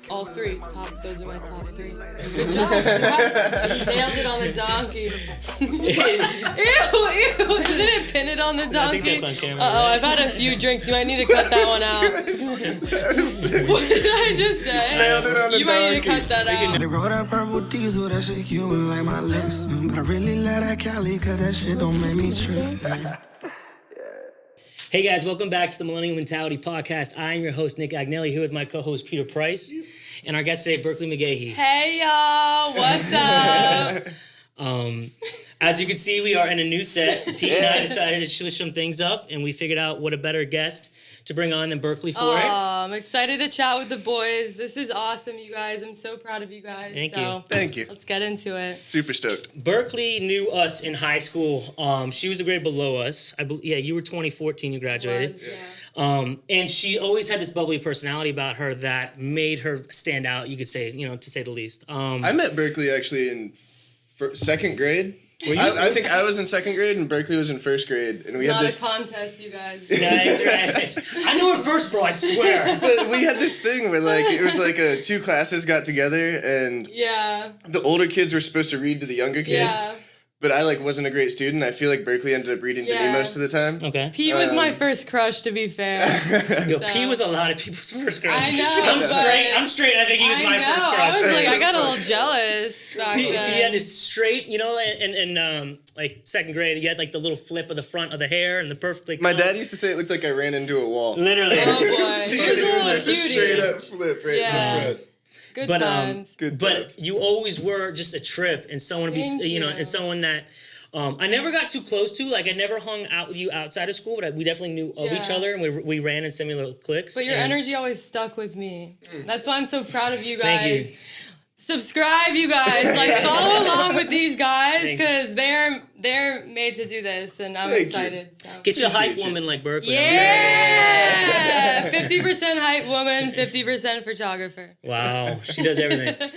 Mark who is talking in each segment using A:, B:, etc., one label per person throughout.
A: All three. Those are my top three. Good job. Nailed it on the donkey. Ew. Isn't it pin it on the donkey?
B: I think that's on camera.
A: Right? I've had a few drinks. You might need to cut that one out. What did I just say?
C: Nailed it on the
A: You might need to cut that out.
D: They wrote that purple diesel, that shit cute like my lips. But I really love that Cali, cause that shit don't make me trip.
B: Hey guys, welcome back to the Millennial Mentality Podcast. I am your host, Nick Agnelli, here with my co-host, Peter Price, and our guest today, Berkley McGaughey.
A: Hey y'all, what's up?
B: As you can see, we are in a new set. Pete and I decided to switch some things up, and we figured out what a better guest to bring on than Berkley for it.
A: I'm excited to chat with the boys. This is awesome, you guys. I'm so proud of you guys.
C: Thank you.
A: Let's get into it.
C: Super stoked.
B: Berkley knew us in high school. She was a grade below us. You were 2014, you graduated. And she always had this bubbly personality about her that made her stand out, you could say, to say the least.
C: I met Berkley actually in second grade. I think I was in second grade and Berkley was in first grade, and we had this.
A: Not a contest, you guys.
B: That's right. I knew her first, bro. I swear.
C: But we had this thing where it was like two classes got together, and the older kids were supposed to read to the younger kids. Yeah. But I wasn't a great student. I feel like Berkley ended up reading to me most of the time.
B: Okay.
A: Pete was my first crush, to be fair.
B: Pete was a lot of people's first crush.
A: I know.
B: I'm straight. I think he was my first crush.
A: I was I got a little jealous back then.
B: He had this straight, in second grade, he had the little flip of the front of the hair and the perfect.
C: My dad used to say it looked like I ran into a wall.
B: Literally.
A: Oh boy.
C: Because it was a straight up flip right in the front.
A: Good times.
B: But you always were just a trip and someone to be, and someone that I never got too close to. I never hung out with you outside of school, but we definitely knew of each other, and we ran in similar cliques.
A: But your energy always stuck with me. That's why I'm so proud of you guys.
B: Thank you.
A: Subscribe, you guys. Follow along with these guys because they're made to do this, and I'm excited. So.
B: Get you a hype woman like Berkley.
A: Yeah, 50% hype woman, 50% photographer.
B: Wow, she does everything.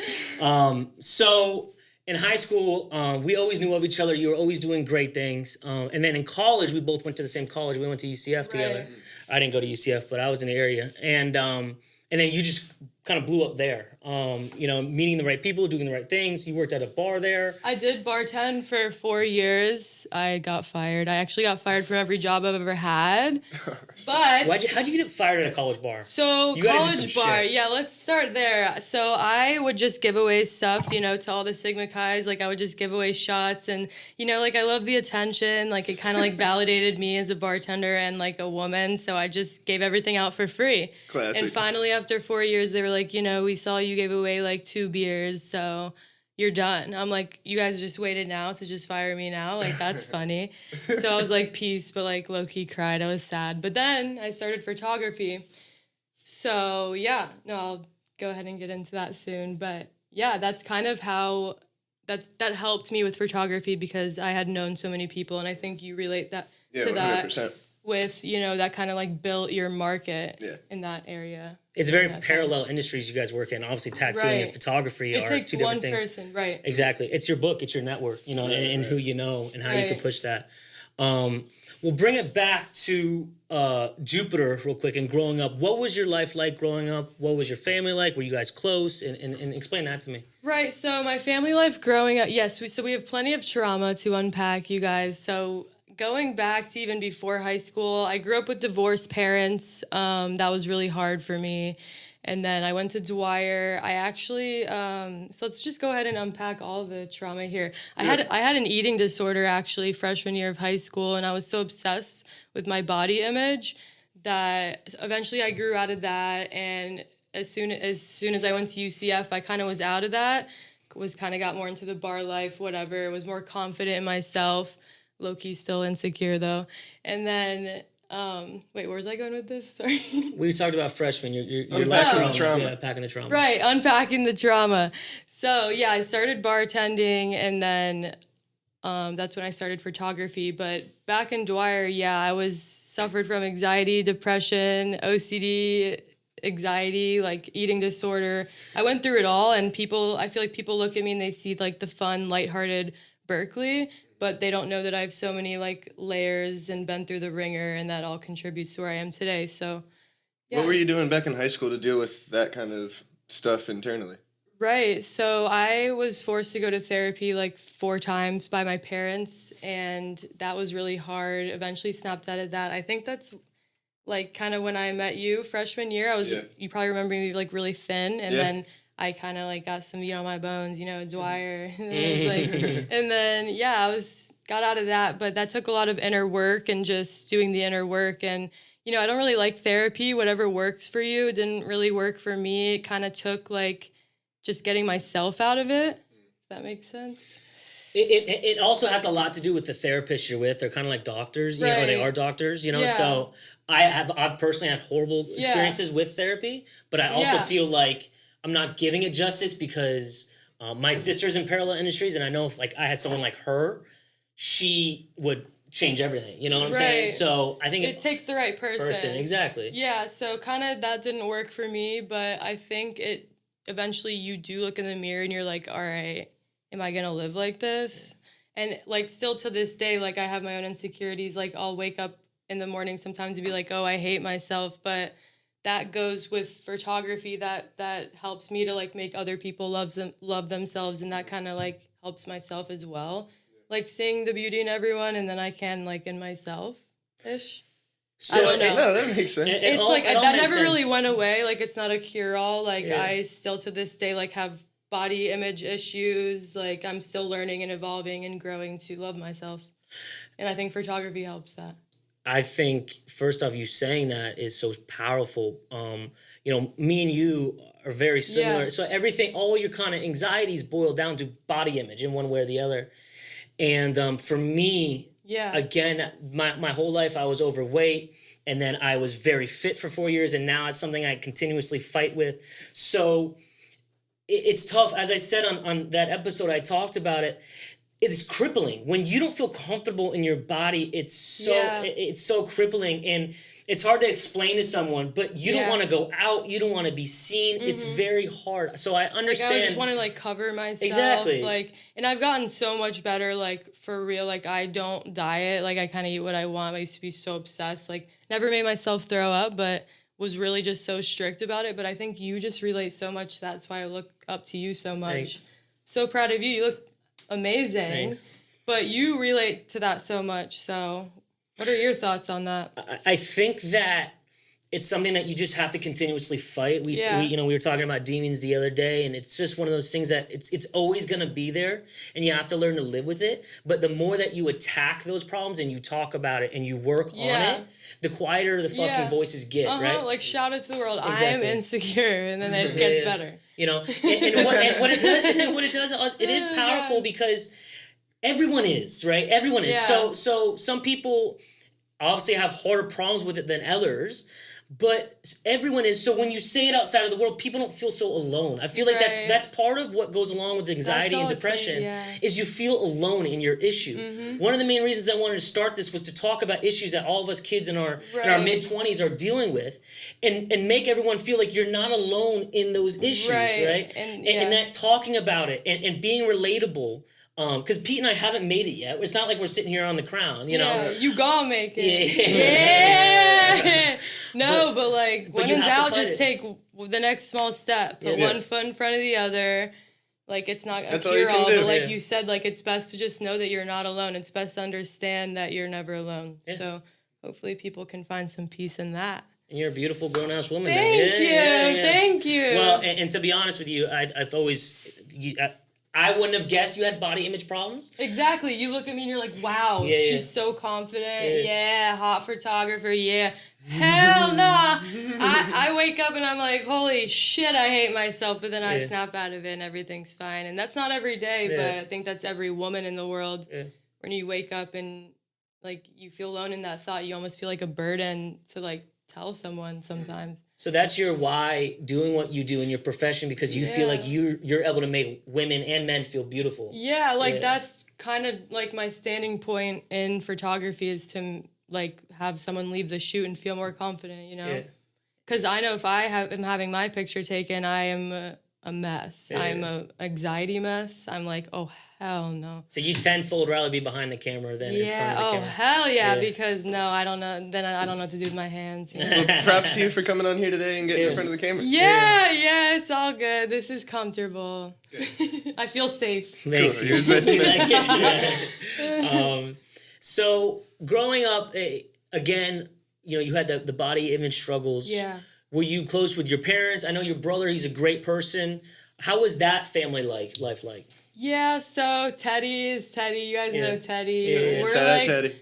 B: So in high school, we always knew of each other. You were always doing great things. And then in college, we both went to the same college. We went to UCF together. I didn't go to UCF, but I was in the area. And then you just kind of blew up there. Meeting the right people, doing the right things. You worked at a bar there.
A: I did bartend for 4 years. I got fired. I actually got fired from every job I've ever had. But
B: how'd you get fired at a college bar?
A: So college bar, let's start there. So I would just give away stuff, to all the Sigma Chi's. I would just give away shots, and I love the attention. It kind of validated me as a bartender and a woman. So I just gave everything out for free.
C: Classic.
A: And finally, after 4 years, they were like, we saw you gave away 2 beers, so you're done. I'm like, you guys just waited now to just fire me now? That's funny. So I was peace, but low-key cried. I was sad. But then I started photography. So I'll go ahead and get into that soon. But that's kind of how that helped me with photography because I had known so many people, and I think you relate that to 100%. That with, that kind of built your market in that area.
B: It's very parallel industries you guys work in. Obviously, tattooing and photography are two different things. It takes one person, right. Exactly. It's your book, it's your network, and who you know and how you can push that. We'll bring it back to Jupiter real quick and growing up. What was your life like growing up? What was your family like? Were you guys close? And explain that to me.
A: Right. So my family life growing up, yes, we have plenty of trauma to unpack, you guys. So going back to even before high school, I grew up with divorced parents. That was really hard for me. And then I went to Dwyer. I actually, so let's just go ahead and unpack all the trauma here. Yeah. I had an eating disorder actually freshman year of high school, and I was so obsessed with my body image that eventually I grew out of that. And as soon as I went to UCF, I kind of was out of that, got more into the bar life, whatever, was more confident in myself. Low-key still insecure though. And then wait, where was I going with this? Sorry.
B: We talked about freshmen. You're
C: unpacking the trauma.
B: Yeah, unpacking the trauma.
A: Right, unpacking the trauma. So I started bartending, and then that's when I started photography. But back in Dwyer, I suffered from anxiety, depression, OCD, anxiety, eating disorder. I went through it all, and I feel like people look at me and they see the fun, lighthearted Berkley, but they don't know that I have so many layers and been through the ringer, and that all contributes to where I am today. So,
C: What were you doing back in high school to deal with that kind of stuff internally.
A: Right. So I was forced to go to therapy like 4 times by my parents, and that was really hard. Eventually snapped out of that. I think that's like kind of when I met you freshman year. You probably remember me like really thin, and then I kind of like got some meat on my bones, Dwyer. And then I got out of that, but that took a lot of inner work and just doing the inner work. And I don't really like therapy. Whatever works for you, it didn't really work for me. It kind of took like just getting myself out of it. If that makes sense.
B: It also has a lot to do with the therapist you're with. They're kind of like doctors, or they are doctors, So I've personally had horrible experiences with therapy, but I also feel like I'm not giving it justice because my sister's in parallel industries, and I know if like I had someone like her, she would change everything. You know what I'm saying? So I think
A: it takes the right person.
B: Exactly.
A: Yeah. So kind of that didn't work for me, but I think eventually you do look in the mirror and you're like, all right, am I going to live like this? And like still to this day, like I have my own insecurities. Like I'll wake up in the morning sometimes and be like, oh, I hate myself. But that goes with photography that helps me to like make other people love themselves. And that kind of like helps myself as well. Like seeing the beauty in everyone, and then I can like in myself-ish.
B: So,
A: I don't know.
C: No, that makes sense.
A: It's like that never really went away. Like it's not a cure-all. Like I still to this day like have body image issues. Like I'm still learning and evolving and growing to love myself. And I think photography helps that.
B: I think first off, you saying that is so powerful. Me and you are very similar. Yeah. So all your kind of anxieties boil down to body image in one way or the other. And for me, again, my whole life I was overweight, and then I was very fit for 4 years, and now it's something I continuously fight with. So it's tough. As I said on that episode, I talked about it. It's crippling. When you don't feel comfortable in your body, it's so crippling, and it's hard to explain to someone, but you don't want to go out. You don't want to be seen. Mm-hmm. It's very hard. So I understand.
A: Like I just want to like cover myself.
B: Exactly.
A: Like, and I've gotten so much better, like for real. Like I don't diet. Like I kind of eat what I want. I used to be so obsessed. Like never made myself throw up, but was really just so strict about it. But I think you just relate so much. That's why I look up to you so much.
B: Thanks.
A: So proud of you. You look amazing.
B: Thanks.
A: But you relate to that so much. So what are your thoughts on that?
B: I think that it's something that you just have to continuously fight. We were talking about demons the other day, and it's just one of those things that it's always going to be there, and you have to learn to live with it. But the more that you attack those problems and you talk about it and you work on it, the quieter the fucking voices get, right?
A: Like shout out to the world, exactly. I am insecure, and then it gets better.
B: And what it does, it is powerful because everyone is, right? Everyone is. So some people obviously have harder problems with it than others, but everyone is. So when you say it outside of the world, people don't feel so alone. I feel like that's part of what goes along with anxiety and depression is you feel alone in your issue. Mm-hmm. One of the main reasons I wanted to start this was to talk about issues that all of us kids in our mid-20s are dealing with and make everyone feel like you're not alone in those issues, right? And that talking about it and being relatable. Because Pete and I haven't made it yet. It's not like we're sitting here on the crown, you know.
A: You gonna make it. Yeah. No, but when in doubt, just take the next small step. Put one foot in front of the other. Like, it's not a cure-all, but like you said, like, it's best to just know that you're not alone. It's best to understand that you're never alone. Yeah. So hopefully people can find some peace in that.
B: And you're a beautiful grown-ass woman.
A: Thank you.
B: Well, and to be honest with you, I've always... I wouldn't have guessed you had body image problems.
A: Exactly. You look at me and you're like, wow, she's so confident. Yeah, hot photographer. Yeah. Hell nah. I wake up and I'm like, holy shit, I hate myself. But then I snap out of it and everything's fine. And that's not every day, but I think that's every woman in the world. Yeah. When you wake up and like you feel alone in that thought, you almost feel like a burden to like tell someone sometimes.
B: So that's your why doing what you do in your profession, because you feel like you're able to make women and men feel beautiful.
A: Yeah, that's kind of like my standing point in photography is to like have someone leave the shoot and feel more confident, you know? Because I know if I am having my picture taken, I am a mess. I'm a anxiety mess. I'm like, oh hell no.
B: So you tenfold rather be behind the camera than in front of the camera.
A: Hell yeah, because no, I don't know. Then I don't know what to do with my hands.
C: Well, props to you for coming on here today and getting in front of the camera.
A: Yeah, it's all good. This is comfortable. I feel safe.
B: Thanks.
C: Cool.
B: So growing up, again, you had the body image struggles.
A: Yeah.
B: Were you close with your parents? I know your brother, he's a great person. How was that family life like?
A: Yeah, so Teddy is Teddy. You guys know Teddy.
C: Yeah.
A: We're
C: Shout out Teddy.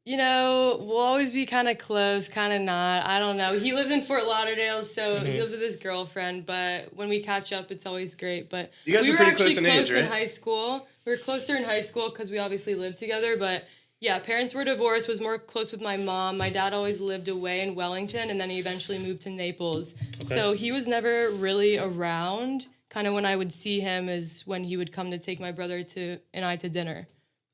A: We'll always be kind of close, kind of not. I don't know. He lived in Fort Lauderdale, so he lives with his girlfriend. But when we catch up, it's always great. But
C: you guys
A: we
C: are
A: were
C: pretty
A: actually
C: close in age, right?
A: in high school. We were closer in high school because we obviously lived together. But yeah, parents were divorced. Was more close with my mom. My dad always lived away in Wellington, and then he eventually moved to Naples. Okay. So he was never really around. Kind of when I would see him is when he would come to take my brother and I to dinner.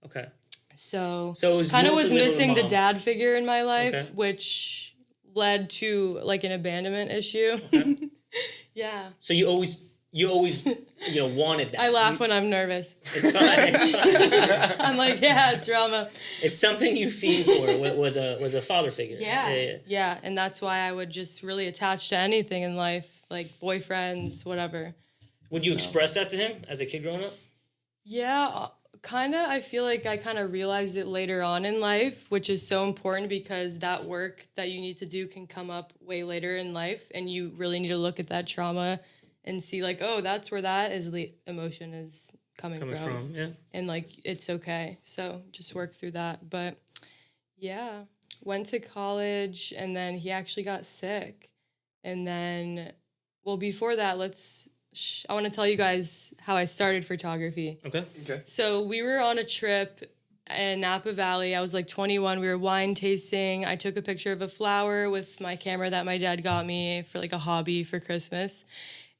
B: Okay.
A: So
B: it
A: kind of was missing the dad figure in my life, which led to like an abandonment issue. Okay. Yeah.
B: So you always wanted that.
A: I laugh when I'm nervous.
B: It's fine.
A: I'm like, drama.
B: It's something you feed for. Was a father figure.
A: Yeah, and that's why I would just really attach to anything in life, like boyfriends, whatever.
B: Would you express that to him as a kid growing up?
A: Yeah, kind of. I feel like I kind of realized it later on in life, which is so important because that work that you need to do can come up way later in life, and you really need to look at that trauma and see like, oh, that's where that emotion is coming from.
B: Yeah.
A: And like, it's okay. So just work through that. But yeah, went to college, and then he actually got sick. And then, well, before that, I want to tell you guys how I started photography.
B: Okay.
A: So we were on a trip in Napa Valley. I was like 21. We were wine tasting. I took a picture of a flower with my camera that my dad got me for like a hobby for Christmas.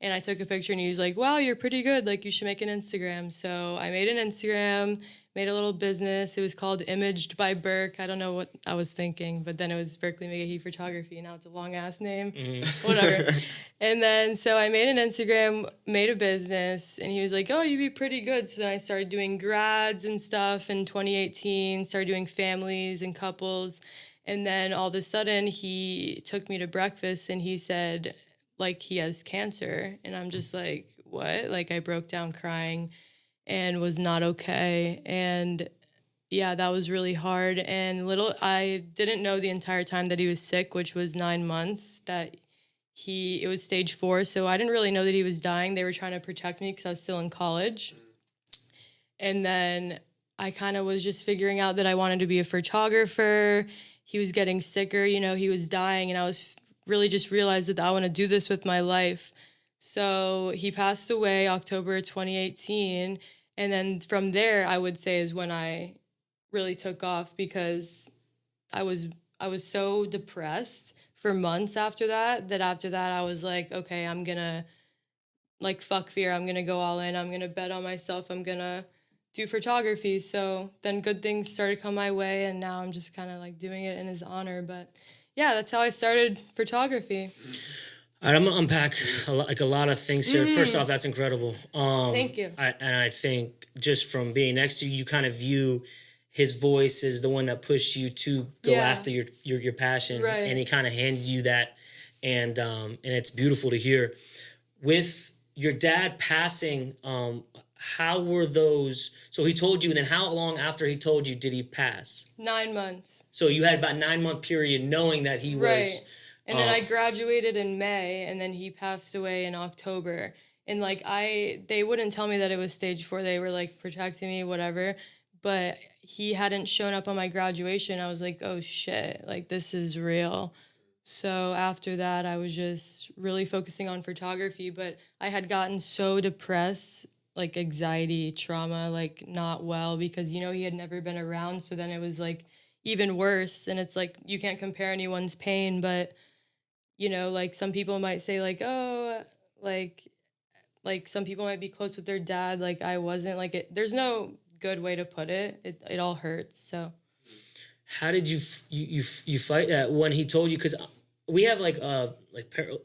A: And I took a picture, and he was like, wow, you're pretty good. Like, you should make an Instagram. So I made an Instagram, made a little business. It was called Imaged by Berks. I don't know what I was thinking, but then it was Berkley McGaughey Photography. Now it's a long-ass name. Whatever. And then, so I made an Instagram, made a business, and he was like, oh, you'd be pretty good. So then I started doing grads and stuff in 2018, started doing families and couples. And then all of a sudden, he took me to breakfast, and he said, like, he has cancer. And I'm just like, what? Like, I broke down crying and was not okay. And yeah, that was really hard. And I didn't know the entire time that he was sick, which was 9 months, that it was stage 4. So I didn't really know that he was dying. They were trying to protect me because I was still in college. And then I kind of was just figuring out that I wanted to be a photographer. He was getting sicker, he was dying, and I was really just realized that I want to do this with my life. So he passed away October 2018. And then from there, I would say is when I really took off, because I was so depressed for months after that I was like, okay, I'm going to, like, fuck fear. I'm going to go all in. I'm going to bet on myself. I'm going to do photography. So then good things started to come my way, and now I'm just kind of like doing it in his honor. But yeah, that's how I started photography.
B: All right, I'm gonna unpack a lot of things here. First off, that's incredible.
A: Thank you.
B: I think just from being next to you, you kind of view his voice as the one that pushed you to go after your passion,
A: right.
B: And he kind of handed you that, and it's beautiful to hear. With your dad passing, how were those? So he told you, and then how long after he told you did he pass?
A: 9 months.
B: So you had about 9 month period knowing that he was.
A: And then I graduated in May, and then he passed away in October. And like they wouldn't tell me that it was stage 4. They were like protecting me, whatever. But he hadn't shown up on my graduation. I was like, oh shit, like this is real. So after that, I was just really focusing on photography. But I had gotten so depressed, like anxiety, trauma, like not well, because, he had never been around. So then it was like even worse. And it's like, you can't compare anyone's pain, but like some people might say like, oh, like some people might be close with their dad. Like I wasn't. Like there's no good way to put it. It all hurts. So
B: how did you fight that when he told you? Because we have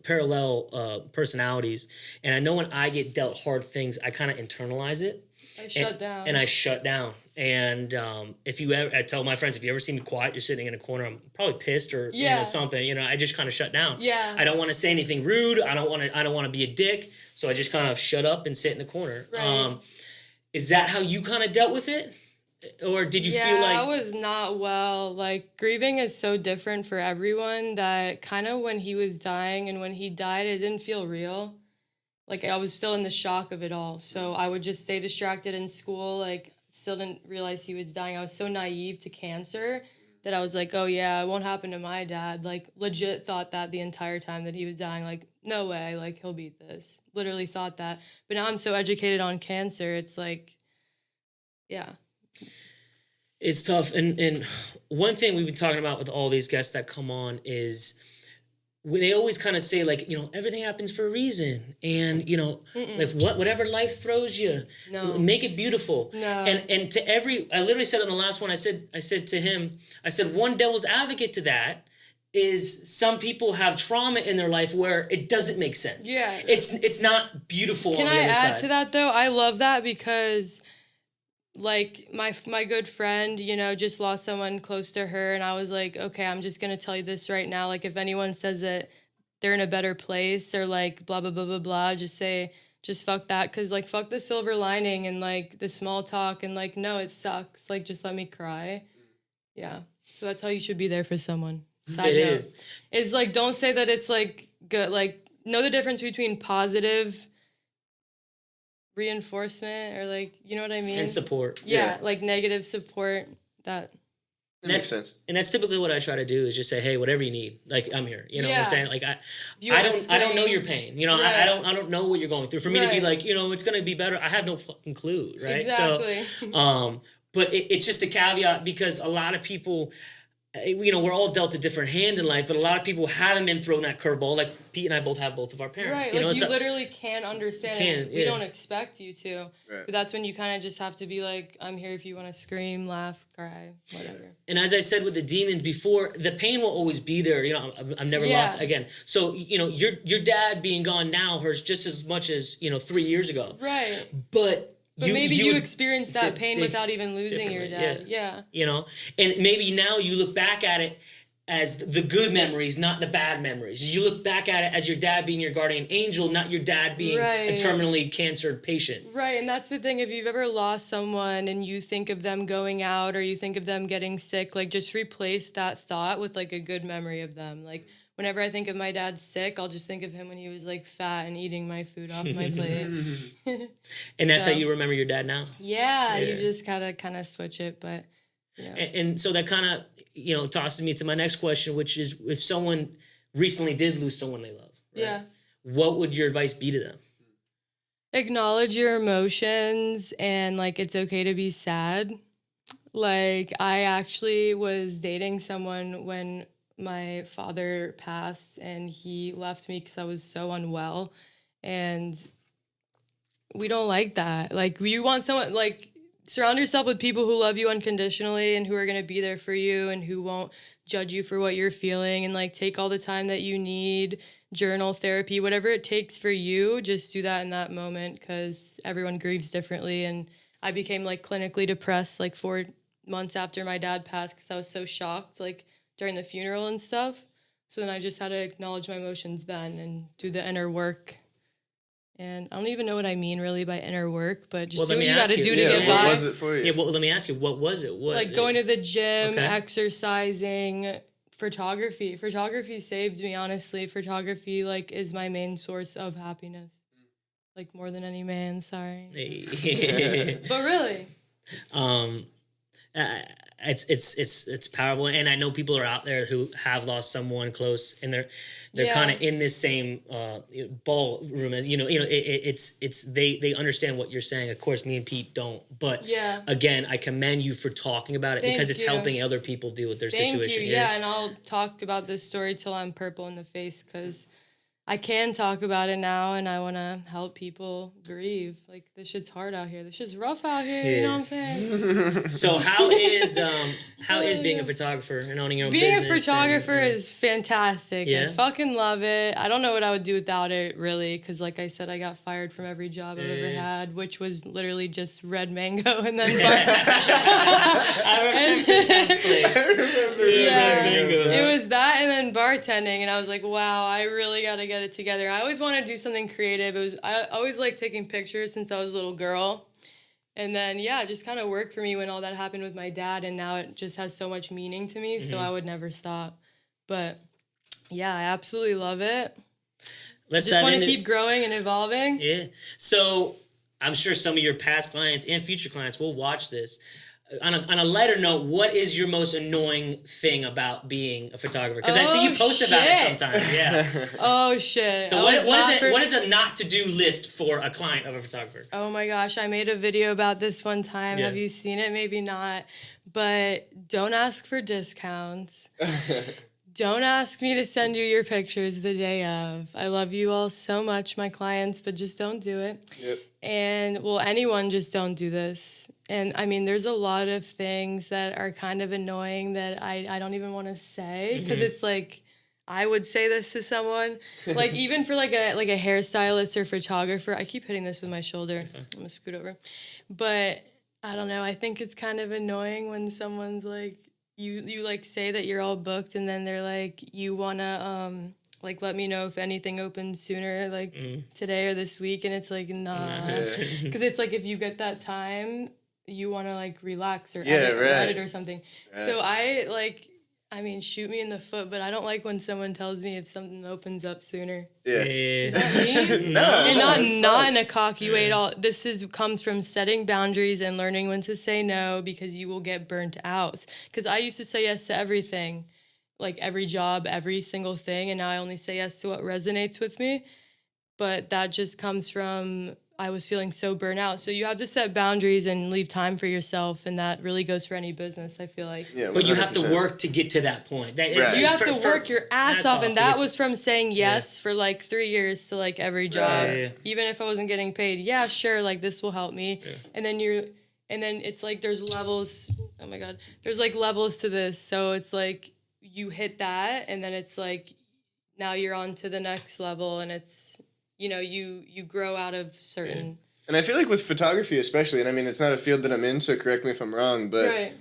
B: parallel personalities, and I know when I get dealt hard things, I kind of internalize it.
A: I shut down.
B: And I shut down. And if you ever, I tell my friends, if you ever see me quiet, you're sitting in a corner, I'm probably pissed or something. I just kind of shut down.
A: Yeah.
B: I don't want to say anything rude. I don't want to be a dick. So I just kind of shut up and sit in the corner.
A: Right.
B: Is that how you kind of dealt with it? Or did you feel like...
A: I was not well. Like, grieving is so different for everyone that kind of when he was dying and when he died, it didn't feel real. Like, I was still in the shock of it all. So I would just stay distracted in school. Like, still didn't realize he was dying. I was so naive to cancer that I was like, oh, yeah, it won't happen to my dad. Like, legit thought that the entire time that he was dying. Like, no way. Like, he'll beat this. Literally thought that. But now I'm so educated on cancer. It's like, yeah.
B: It's tough. And one thing we've been talking about with all these guests that come on is... they always kind of say, like, everything happens for a reason. And, if whatever life throws you, make it beautiful.
A: No.
B: And to I literally said on the last one, I said to him, one devil's advocate to that is some people have trauma in their life where it doesn't make sense.
A: Yeah.
B: It's not beautiful on the other side.
A: Can I add to that, though? I love that because... like, my good friend, just lost someone close to her, and I was like, okay, I'm just going to tell you this right now. Like, if anyone says that they're in a better place or, like, blah, blah, blah, blah, blah, just fuck that, because, like, fuck the silver lining and, like, the small talk, and, like, no, it sucks. Like, just let me cry. Yeah. So that's how you should be there for someone. Side note. It's, like, don't say that it's, like, good. Like, know the difference between positive reinforcement or like, you know what I mean?
B: And support.
A: Yeah, like negative support. That
C: makes sense.
B: And that's typically what I try to do is just say, hey, whatever you need, like, I'm here. You know what I'm saying? Like, I don't know your pain. Right. I don't know what you're going through. For me to be like, it's gonna be better, I have no fucking clue, right?
A: Exactly.
B: So but it's just a caveat because a lot of people, we're all dealt a different hand in life, but a lot of people haven't been thrown that curveball. Like Pete and I both have both of our parents.
A: Right, you literally can't understand it. We don't expect you to.
C: Right.
A: But that's when you kind of just have to be like, I'm here if you want to scream, laugh, cry, whatever.
B: And as I said with the demons before, the pain will always be there. I've never lost again. So, your dad being gone now hurts just as much as, 3 years ago.
A: Right.
B: But
A: maybe you experienced that pain without even losing your dad. Yeah.
B: And maybe now you look back at it as the good memories, not the bad memories. You look back at it as your dad being your guardian angel, not your dad being a terminally cancered patient.
A: Right, and that's the thing. If you've ever lost someone and you think of them going out or you think of them getting sick, like, just replace that thought with, like, a good memory of them. Like, whenever I think of my dad sick, I'll just think of him when he was, like, fat and eating my food off my plate.
B: And that's how you remember your dad now?
A: Yeah, you just gotta kind of switch it, but...
B: And so that kind of, tosses me to my next question, which is if someone recently did lose someone they love, right? What would your advice be to them?
A: Acknowledge your emotions and, like, it's okay to be sad. Like, I actually was dating someone when my father passed and he left me because I was so unwell. And we don't like that. Like, you want someone, like, surround yourself with people who love you unconditionally and who are going to be there for you and who won't judge you for what you're feeling, and, like, take all the time that you need, journal, therapy, whatever it takes for you, just do that in that moment because everyone grieves differently. And I became, like, clinically depressed, like, 4 months after my dad passed because I was so shocked, like, during the funeral and stuff. So then I just had to acknowledge my emotions then and do the inner work. And I don't even know what I mean really by inner work, but just do what you got to do to get by.
C: What was it for you?
B: Yeah, well, let me ask you, what was it?
A: Like going to the gym, exercising, photography. Photography saved me, honestly. Photography, like, is my main source of happiness. Like, more than any man, sorry.
B: Hey.
A: But really.
B: It's powerful, and I know people are out there who have lost someone close, and they're kind of in this same ballroom as it's they understand what you're saying. Of course, me and Pete don't, but again, I commend you for talking about it because it's helping other people deal with their situation.
A: Thank you. Yeah, and I'll talk about this story till I'm purple in the face because I can talk about it now, and I want to help people grieve. Like, this shit's hard out here. This shit's rough out here. You know what I'm saying?
B: So how is being a photographer and owning your own business?
A: Being a photographer is fantastic. I fucking love it. I don't know what I would do without it, really, because like I said, I got fired from every job I've ever had, which was literally just red mango and then
B: I remember red mango.
A: It was that and then bartending, and I was like, wow, I really got to get it together. I always wanted to do something creative. I always liked taking pictures since I was a little girl. And then, it just kind of worked for me when all that happened with my dad, and now it just has so much meaning to me, so I would never stop. But, yeah, I absolutely love it.
B: Let's
A: just want to keep growing and evolving.
B: Yeah. So I'm sure some of your past clients and future clients will watch this. On a lighter note, what is your most annoying thing about being a photographer? Because I see you post about it sometimes. Yeah.
A: Oh, shit.
B: So what is a not-to-do list for a client of a photographer?
A: Oh, my gosh. I made a video about this one time. Have you seen it? Maybe not. But don't ask for discounts. Don't ask me to send you your pictures the day of. I love you all so much, my clients, but just don't do it.
C: Yep.
A: And, anyone, just don't do this. And, I mean, there's a lot of things that are kind of annoying that I don't even want to say, because it's like, I would say this to someone. Like, even for, like a hairstylist or photographer, I keep hitting this with my shoulder. I'm going to scoot over. But, I don't know, I think it's kind of annoying when someone's like, you like, say that you're all booked, and then they're like, you want to, like, let me know if anything opens sooner, like, today or this week, and it's like, nah. Because it's like, if you get that time, you want to, like, relax or edit or something. Right. So I mean, shoot me in the foot, but I don't like when someone tells me if something opens up sooner.
C: Yeah.
A: Is that mean?
C: No.
A: And not in a cocky way at all. This comes from setting boundaries and learning when to say no, because you will get burnt out. Because I used to say yes to everything, like every job, every single thing, and now I only say yes to what resonates with me. But that just comes from I was feeling so burnt out. So you have to set boundaries and leave time for yourself, and that really goes for any business, I feel like.
C: Yeah,
B: but you have to work to get to that point.
A: Right. You have to work your ass off, and that was from saying yes for like 3 years to like every job. Right. Even if I wasn't getting paid, yeah, sure, like this will help me. Yeah. And then it's like there's levels. Oh my God. There's like levels to this. So it's like you hit that, and then it's like now you're on to the next level, and it's you grow out of certain... Yeah.
C: And I feel like with photography especially, and I mean, it's not a field that I'm in, so correct me if I'm wrong, but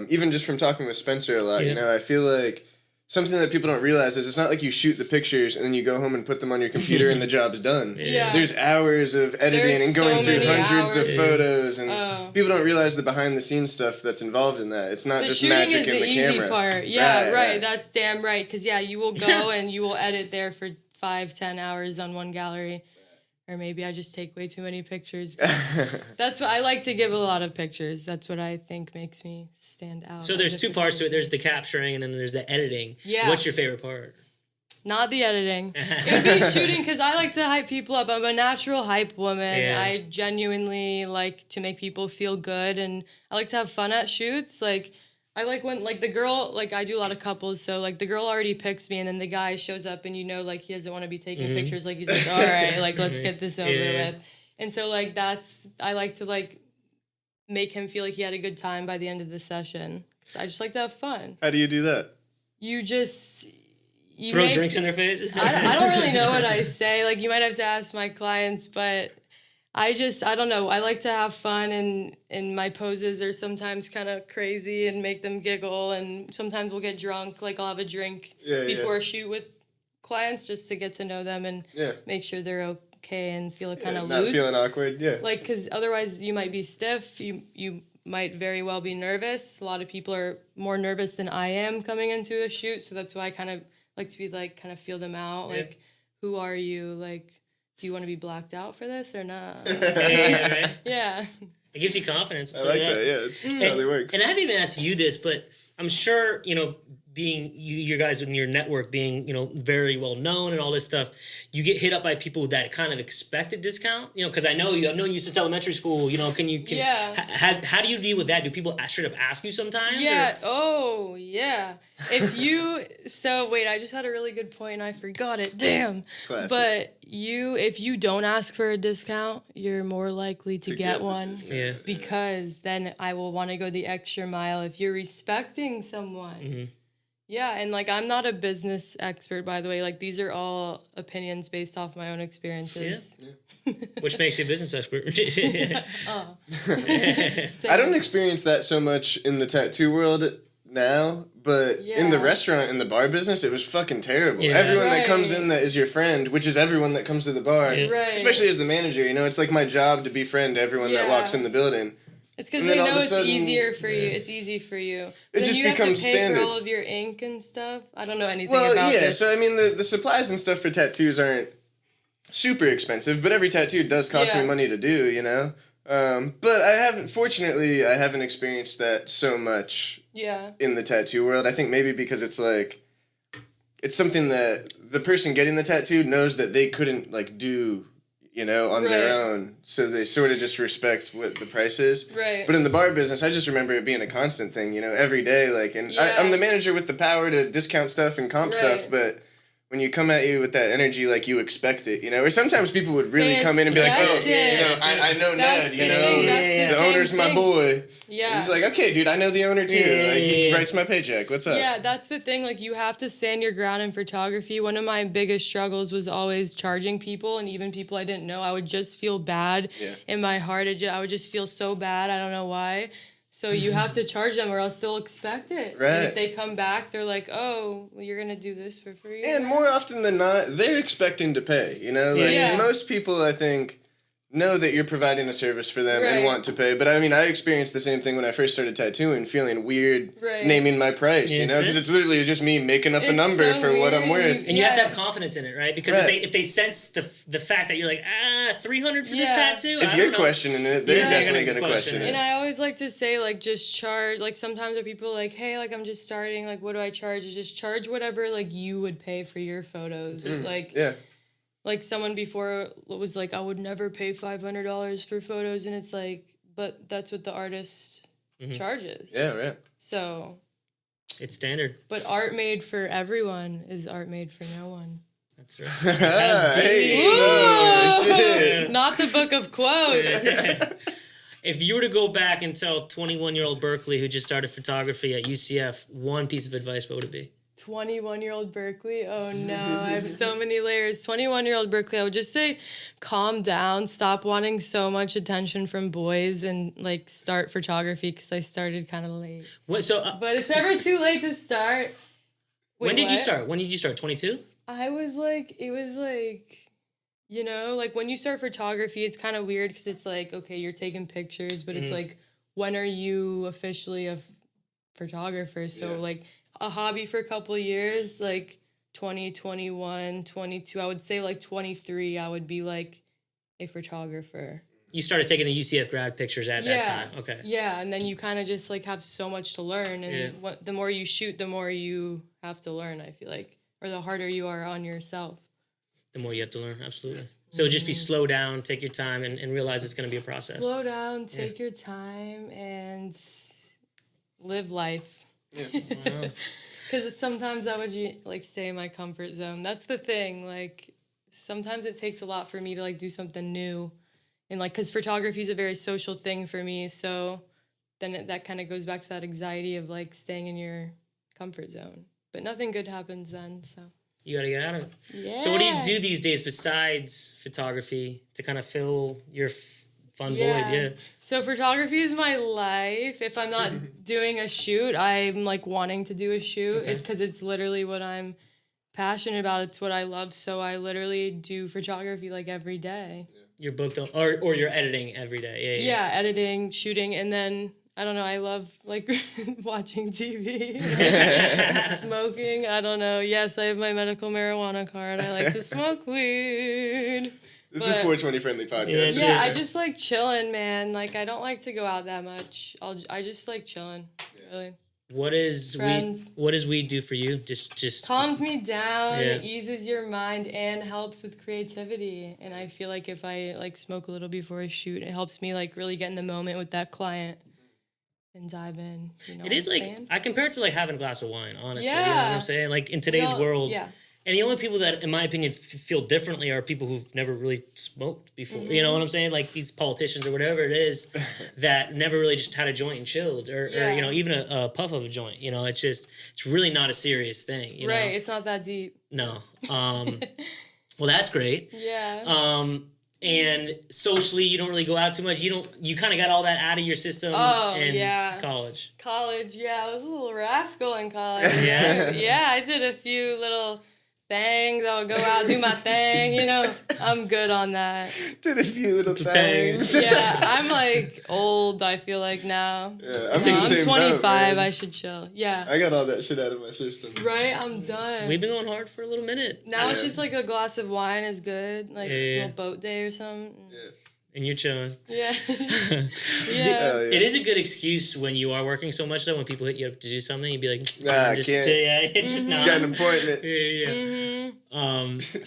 C: even just from talking with Spencer a lot, I feel like something that people don't realize is it's not like you shoot the pictures and then you go home and put them on your computer and the job's done.
A: Yeah.
C: There's hours of editing and going through hundreds of photos, and people don't realize the behind-the-scenes stuff that's involved in that. It's not just magic in the camera. The shooting is the easy part.
A: Yeah, right. That's damn right, because, you will go and you will edit there for 5-10 hours on one gallery, or maybe I just take way too many pictures. That's what I like to give a lot of pictures. That's what I think makes me stand out.
B: So there's two parts to it. There's the capturing, and then there's the editing. Yeah. What's your favorite part?
A: Not the editing. It'd be shooting, because I like to hype people up. I'm a natural hype woman. Yeah. I genuinely like to make people feel good, and I like to have fun at shoots. Like, I like when, like, the girl, like, I do a lot of couples, so, like, the girl already picks me, and then the guy shows up, and like, he doesn't want to be taking pictures. Like, he's like, all right, like, let's get this over with. And so, like, I like to, like, make him feel like he had a good time by the end of the session. So I just like to have fun.
C: How do you do that?
A: You
B: throw drinks in their faces?
A: I don't really know what I say. Like, you might have to ask my clients, but... I don't know. I like to have fun, and my poses are sometimes kind of crazy and make them giggle, and sometimes we'll get drunk. Like, I'll have a drink before a shoot with clients just to get to know them and make sure they're okay and feel kind of loose.
C: Not feeling awkward,
A: Like, because otherwise you might be stiff. You might very well be nervous. A lot of people are more nervous than I am coming into a shoot, so that's why I kind of like to be, like, kind of feel them out. Yeah. Like, who are you? Like... Do you want to be blacked out for this or not? Yeah.
B: It gives you confidence.
C: I like that. Yeah, it probably works.
B: And I haven't even asked you this, but I'm sure, being you guys in your network being, very well known and all this stuff, you get hit up by people that kind of expect a discount, because I've known you since elementary school, how do you deal with that? Do people straight up ask you sometimes?
A: Yeah. Oh, yeah. Wait, I just had a really good point and I forgot it. Damn. Classic. But if you don't ask for a discount, you're more likely to get one.
B: Yeah.
A: Because then I will want to go the extra mile if you're respecting someone. Mm-hmm. Yeah, and I'm not a business expert, by the way. These are all opinions based off my own experiences.
B: Yeah. Which makes you a business expert.
C: I don't experience that so much in the tattoo world now, but in the restaurant, in the bar business, it was fucking terrible. Yeah. Everyone that comes in that is your friend, which is everyone that comes to the bar, especially as the manager, it's my job to befriend everyone that walks in the building.
A: It's because they know it's easier for you. It's easy for you.
C: It just becomes standard. You have to pay
A: for all of your ink and stuff. I don't know anything about this.
C: So the supplies and stuff for tattoos aren't super expensive, but every tattoo does cost me money to do, But I haven't experienced that so much in the tattoo world. I think maybe because it's something that the person getting the tattoo knows that they couldn't do on their own. So they sort of just respect what the price is.
A: Right.
C: But in the bar business, I just remember it being a constant thing, every day. I'm the manager with the power to discount stuff and comp stuff, but when you come at you with that energy, you expect it, Or sometimes people would really come in and be like, oh, I know Ned, the owner's my boy. Yeah. He's like, okay, dude, I know the owner too. He writes my paycheck. What's up?
A: Yeah, that's the thing. You have to stand your ground in photography. One of my biggest struggles was always charging people, and even people I didn't know. I would just feel bad in my heart. I would just feel so bad. I don't know why. So you have to charge them or else they'll expect it.
C: Right.
A: And if they come back, they're like, oh, well, you're going to do this for free?
C: And more often than not, they're expecting to pay, Most people, I think, know that you're providing a service for them and want to pay. But I experienced the same thing when I first started tattooing, feeling weird naming my price, because it's literally just me making up a number for what I'm worth.
B: And you have to have confidence in it, right? Because if they sense the fact that you're like, $300 for this tattoo?
C: If you're questioning it, they're definitely going to question it.
A: And I always like to say, just charge, sometimes there are people hey, I'm just starting, what do I charge? You just charge whatever, you would pay for your photos. Someone before was I would never pay $500 for photos, and it's but that's what the artist charges.
C: Yeah, right.
A: So
B: it's standard.
A: But art made for everyone is art made for no one.
B: That's right. That's
C: shit.
A: Not the book of quotes.
B: If you were to go back and tell 21-year-old Berkley who just started photography at UCF one piece of advice, what would it be?
A: 21-year-old Berkley? Oh no, I have so many layers. 21-year-old Berkley, I would just say calm down, stop wanting so much attention from boys, and start photography, because I started kind of late.
B: But
A: it's never too late to start.
B: When did you start? 22?
A: I was when you start photography, it's kind of weird because it's okay, you're taking pictures, but it's when are you officially a photographer? So a hobby for a couple of years, 20, 21, 22. I would say 23, I would be a photographer.
B: You started taking the UCF grad pictures at that time. Okay.
A: Yeah, and then you kind of just have so much to learn, and the more you shoot, the more you have to learn, I feel or the harder you are on yourself.
B: The more you have to learn, absolutely. So just be slow down, take your time, and realize it's going to be a process.
A: Slow down, take your time, and live life. Yeah. Because sometimes I would stay in my comfort zone. That's the thing. Sometimes it takes a lot for me to do something new, and because photography is a very social thing for me. So then that kind of goes back to that anxiety of staying in your comfort zone. But nothing good happens then. So
B: you got to get out of it.
A: Yeah.
B: So what do you do these days besides photography to kind of fill your fun void? Yeah.
A: So photography is my life. If I'm not doing a shoot, I'm wanting to do a shoot. Okay. It's because it's literally what I'm passionate about. It's what I love. So I literally do photography every day.
B: Yeah. You're booked on, or you're editing every day.
A: Yeah, editing, shooting, and then I don't know. I love watching TV, smoking. I don't know. Yes, I have my medical marijuana card. I like to smoke weed.
C: This is a 420 friendly podcast.
A: Yeah, I just chilling, man. I don't like to go out that much. I just chilling, really.
B: What does weed do for you? Just
A: calms me down, eases your mind, and helps with creativity. And I feel like if I like smoke a little before I shoot, it helps me like really get in the moment with that client and dive in. You know
B: it is like
A: saying?
B: I compare it to like having a glass of wine, honestly.
A: Yeah.
B: You know what I'm saying? Like in today's world.
A: Yeah.
B: And the only people that, in my opinion, feel differently are people who've never really smoked before. You know what I'm saying? Like these politicians or whatever it is that never really just had a joint and chilled or you know, even a puff of a joint. You know, it's really not a serious thing. You know?
A: It's not that deep.
B: No. Well, that's great.
A: Yeah.
B: And socially, you don't really go out too much. You kind of got all that out of your system in college.
A: College, I was a little rascal in college.
B: Yeah?
A: Yeah, I did a few little things. I would go out, do my thing, you know. I'm good on that.
C: Did a few little things.
A: Yeah, I'm like old, I feel like now.
C: Yeah,
A: I'm 25, I should chill. Yeah.
C: I got all that shit out of my system.
A: Right, I'm done.
B: We've been going hard for a little minute.
A: Now it's just like a glass of wine is good. Like a little boat day or something.
C: Yeah.
B: And you're chilling.
A: Yeah.
B: It is a good excuse when you are working so much, though, when people hit you up to do something, you'd be like,
C: I can't.
B: It's just not.
C: Got an appointment.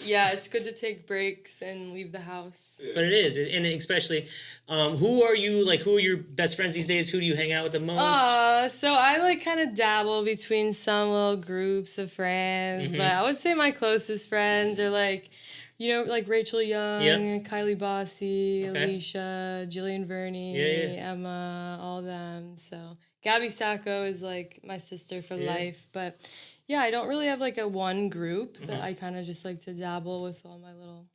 A: Yeah, it's good to take breaks and leave the house.
B: But it is. And especially, who are your best friends these days? Who do you hang out with the most?
A: So I like kind of dabble between some little groups of friends, but I would say my closest friends are like, you know, like Rachel Young, Kylie Bossy, Alicia, Jillian Verney, Emma, all of them. So Gabby Sacco is like my sister for life. But yeah, I don't really have like a one group, but I kind of just like to dabble with all my little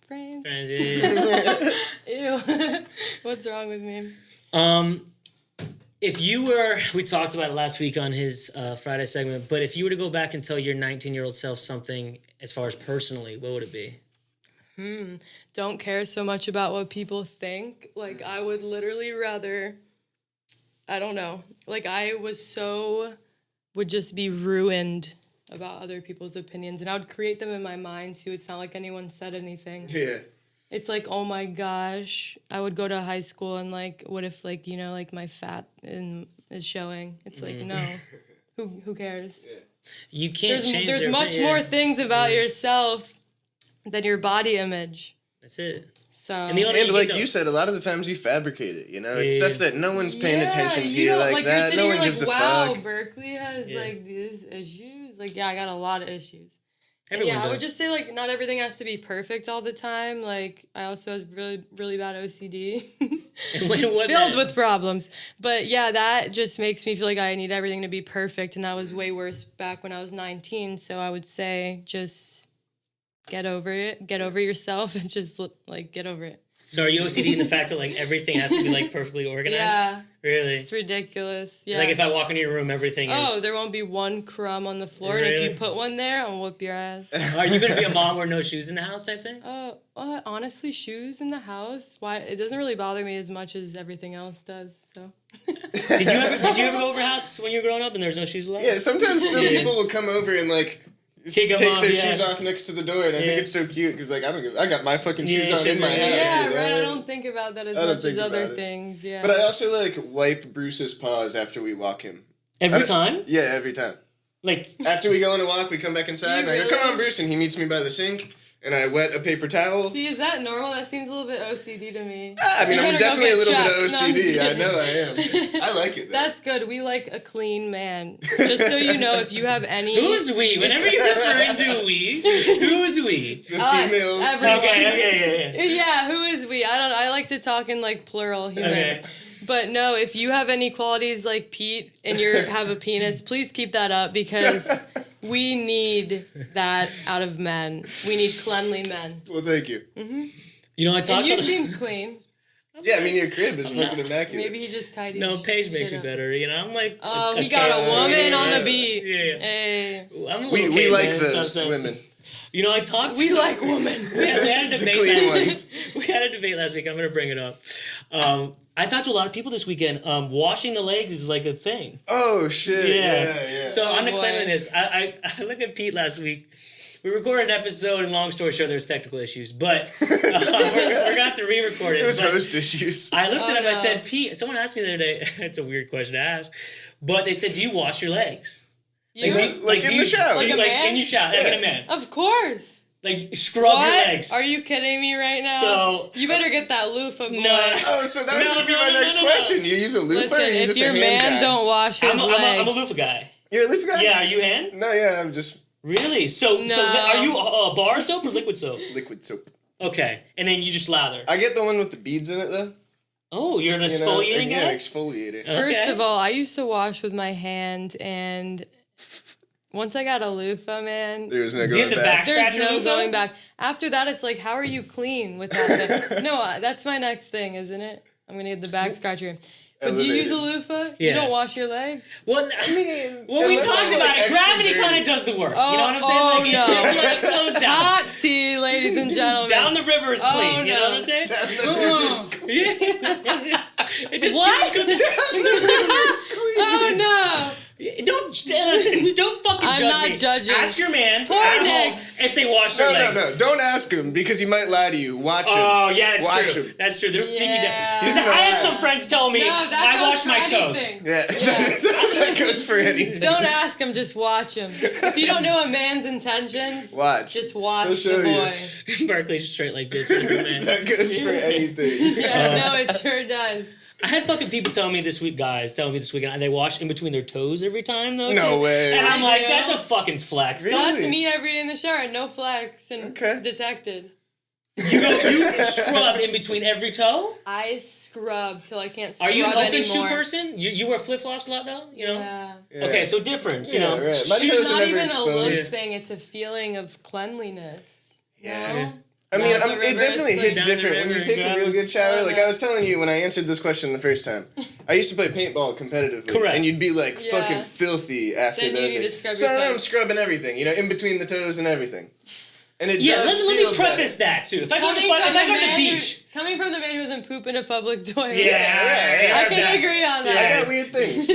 A: friends. Ew. What's wrong with me?
B: If you we talked about it last week on his Friday segment, but if you were to go back and tell your 19-year-old self something as far as personally, what would it be?
A: Don't care so much about what people think. Like, I would literally rather, I don't know, like I would just be ruined about other people's opinions, and I would create them in my mind too. It's not like anyone said anything.
C: Yeah.
A: It's like, oh my gosh, I would go to high school and like, what if like, you know, like my fat is showing? It's like, no, who cares?
C: Yeah.
B: You can't change.
A: There's much more things about yourself than your body image.
B: That's it.
A: So
C: and like you said, a lot of the times you fabricate it. You know, it's stuff that no one's paying attention to you like that. No one gives a fuck.
A: Wow, Berkeley has like these issues. Like, yeah, I got a lot of issues.
B: Everyone does.
A: I would just say, like, not everything has to be perfect all the time. Like, I also have really, really bad OCD. Filled with problems. But, yeah, that just makes me feel like I need everything to be perfect. And that was way worse back when I was 19. So I would say just get over it. Get over yourself and just, like, get over it.
B: So are you OCD in the fact that, like, everything has to be, like, perfectly organized?
A: Yeah.
B: Really?
A: It's ridiculous. Yeah.
B: Like, if I walk into your room, everything is...
A: Oh, there won't be one crumb on the floor. Really? And if you put one there, I'll whoop your ass.
B: Are you going to be a mom wear no shoes in the house type thing?
A: Honestly, shoes in the house, why? It doesn't really bother me as much as everything else does, so...
B: Did you ever go over a house when you were growing up and there was no shoes allowed?
C: Yeah, sometimes still people will come over and, like... take their shoes off next to the door, and I think it's so cute because, like, I got my fucking shoes on in my house.
A: Yeah, right. I don't think about that as much as other things. Yeah.
C: But I also like wipe Bruce's paws after we walk him.
B: Every time?
C: Yeah, every time.
B: Like
C: after we go on a walk, we come back inside, and I go, "Come on, Bruce," and he meets me by the sink. And I wet a paper towel.
A: See, is that normal? That seems a little bit OCD to me.
C: I mean, I'm definitely a little bit of OCD. I know I am. I like it, though.
A: That's good. We like a clean man. Just so you know, if you have any...
B: Who's we? Whenever you refer to we, who's we?
C: The females.
A: Okay. Yeah, who is we? I like to talk in, like, plural human. Okay. But no, if you have any qualities like Pete and you have a penis, please keep that up because... We need that out of men. We need cleanly men.
C: Well, thank you.
A: Mm-hmm.
B: You know, I talked.
A: And you seem clean.
C: Yeah, I mean your crib is fucking immaculate.
A: Maybe he just tidied.
B: No, Paige makes me better. You know, I'm like.
A: Oh, he got a woman on the beat.
B: Yeah.
A: Hey.
C: We like those women.
B: You know, I talked.
A: We like women.
B: We had a debate. We had a debate last week. I'm gonna bring it up. I talked to a lot of people this weekend. Washing the legs is like a thing.
C: Oh shit! Yeah.
B: So on the cleanliness, I looked at Pete last week, we recorded an episode, and long story short, there was technical issues, but we're gonna have to re-record it.
C: It was host issues.
B: I looked at him. I said, "Pete." Someone asked me the other day. It's a weird question to ask, but they said, "Do you wash your legs?"
A: You?
C: Like in the shower.
B: Do you, like in your shower, like in a man?
A: Of course.
B: Like scrub your legs.
A: Are you kidding me right now?
B: So
A: you better get that loofah, boy.
B: No.
C: Oh, so that was gonna be my next question. You use a loofah?
A: Listen,
C: or you
A: if
C: just
A: your
C: a hand
A: man
C: guy?
A: don't wash his legs,
B: I'm a loofah guy.
C: You're a loofah guy?
B: Yeah, are you hand?
C: No, yeah, I'm just
B: Really? So are you bar soap or liquid soap?
C: liquid soap.
B: Okay, and then you just lather.
C: I get the one with the beads in it though.
B: Oh, you're an exfoliating
C: Yeah,
B: guy?
C: exfoliator.
A: First of all, I used to wash with my hand, and once I got a loofah, man,
C: There's no going back.
A: There's no going back. After that, it's like, how are you clean without that? No, that's my next thing, isn't it? I'm gonna get the back scratcher. But do you use a loofah?
B: Yeah.
A: You don't wash your leg?
B: Well,
C: I mean,
B: we talked
C: I'm,
B: about it.
C: extra
B: Gravity
C: dirty.
B: kind of does the work.
A: Oh,
B: you know what I'm saying?
A: oh,
B: Like,
A: no.
B: it flows down.
A: Hot tea, ladies and gentlemen.
B: Down the river is clean.
A: Oh,
B: You know
A: no.
B: what I'm saying?
C: Down the river's clean.
B: It just
A: What?
C: Down the river's clean.
A: Oh, no.
B: Don't fucking
A: I'm
B: judge
A: not
B: me.
A: judge
B: Ask your man
A: Poor
B: at
A: Nick.
B: home if they wash their legs.
C: No. Don't ask him because he might lie to you. Watch him.
B: Oh, yeah, that's
C: Watch
B: true.
C: him.
B: That's true. They're sneaky.
A: Yeah.
B: Because I had some friends tell me
A: No, that
B: I
A: goes
B: wash
A: for
B: my toes.
A: anything.
C: Yeah, that goes for anything.
A: Don't ask him, just watch him. If you don't know a man's intentions,
C: Watch.
A: just
C: He'll
A: watch
C: show
A: the
C: you.
A: boy.
B: Berkeley's straight like this. With her man.
C: That goes for anything.
A: Yeah, no, it sure does.
B: I had fucking people telling me this week, they wash in between their toes every time, though.
C: No
B: too.
C: way.
B: And I'm
A: I
B: like,
A: do.
B: that's a fucking flex.
C: Really?
A: That's me every day in the shower, no flex and detected.
B: You scrub in between every toe?
A: I scrub till I can't scrub
B: Are you an open
A: anymore.
B: shoe person? You wear flip flops a lot, though? You know?
A: Yeah.
C: Yeah.
B: Okay, so difference, you
C: Yeah,
B: know.
C: right. My
B: Shoes-
C: toes
A: It's
C: are
A: not
C: never
A: even a look
C: exposed.
A: thing, it's a feeling of cleanliness.
C: Yeah.
A: No?
C: I mean,
A: Down the
C: it
A: river
C: definitely
A: is
C: hits
B: Down the
C: different when
B: river
C: you take
B: and
C: a real good shower.
A: grab
C: Like
A: it.
C: I was telling you when I answered this question the first time, I used to play paintball competitively.
B: Correct.
C: And you'd be like
A: Yeah.
C: fucking filthy after
A: Then you
C: those
A: need to
C: days.
A: scrub
C: So
A: your
C: then I'm
A: toes.
C: scrubbing everything, in between the toes and everything. And it
B: Yeah,
C: does
B: let
C: feel
B: me preface that, too. If I go to the beach...
A: Coming from the man who doesn't poop in a public toilet.
B: Yeah,
A: I can agree on that.
C: I got weird things.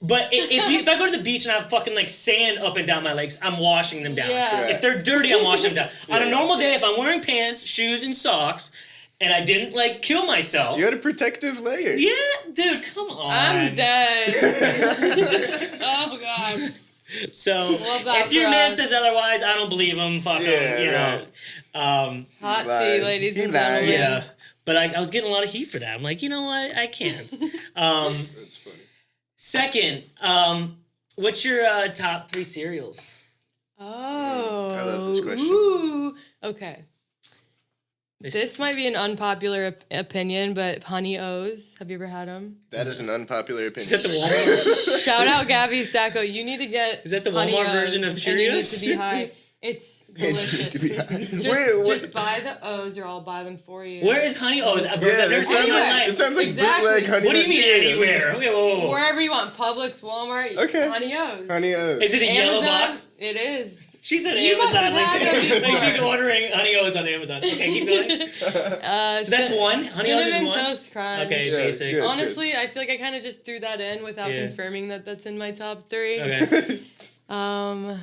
B: But if I go to the beach and I have fucking like sand up and down my legs, I'm washing them down.
A: Yeah.
B: If they're dirty, I'm washing them down. On a normal day, if I'm wearing pants, shoes, and socks, and I didn't like kill myself,
C: You had a protective layer.
B: yeah, dude, come on.
A: I'm dead. Oh, God.
B: So
A: Love that
B: if your
A: for
B: man
A: us.
B: says otherwise, I don't believe him. Fuck him.
C: Yeah,
B: You know.
C: right.
A: Hot
C: lied.
A: tea, ladies
C: He
A: and
C: lied.
A: gentlemen.
B: Yeah. But I was getting a lot of heat for that. I'm like, you know what? I can't.
C: That's funny.
B: Second, what's your top 3 cereals?
A: Oh.
C: I love this question.
A: Ooh. Okay. This might be an unpopular opinion, but Honey O's. Have you ever had them?
C: That is an unpopular
B: Is
C: opinion.
B: that the Walmart?
A: Shout out Gabby Sacco. You need to get.
B: Is that the
A: Honey
B: Walmart
A: O's,
B: version of
A: and you need
B: Cheerios?
A: to be high. It's delicious.
C: To be honest.
A: Just,
C: Wait,
A: just buy the O's, or I'll buy them for you.
B: Where is Honey O's? I've
C: Yeah,
B: never
C: it
B: seen
C: sounds
B: it in my
C: like
B: life.
C: it sounds like
A: Exactly.
C: bootleg honey.
B: What do you
C: Nut
B: mean
C: Cheerios.
B: anywhere? Wait, whoa.
A: Wherever you want, Publix, Walmart,
C: Okay.
A: Honey O's.
C: Honey O's.
B: Is it a yellow
A: Amazon,
B: box?
A: It is.
B: She said
A: You must
B: Amazon.
A: have had them
B: Like
A: before.
B: she's ordering Honey O's on Amazon. Okay, keep going. So that's one. Honey O's is
A: Cinnamon
B: one.
A: Toast Crunch.
B: Okay,
C: Yeah,
B: basic.
C: good.
A: Honestly, I feel like I kind of just threw that in without
B: Yeah.
A: confirming that that's in my top 3.
B: Okay.
A: Um,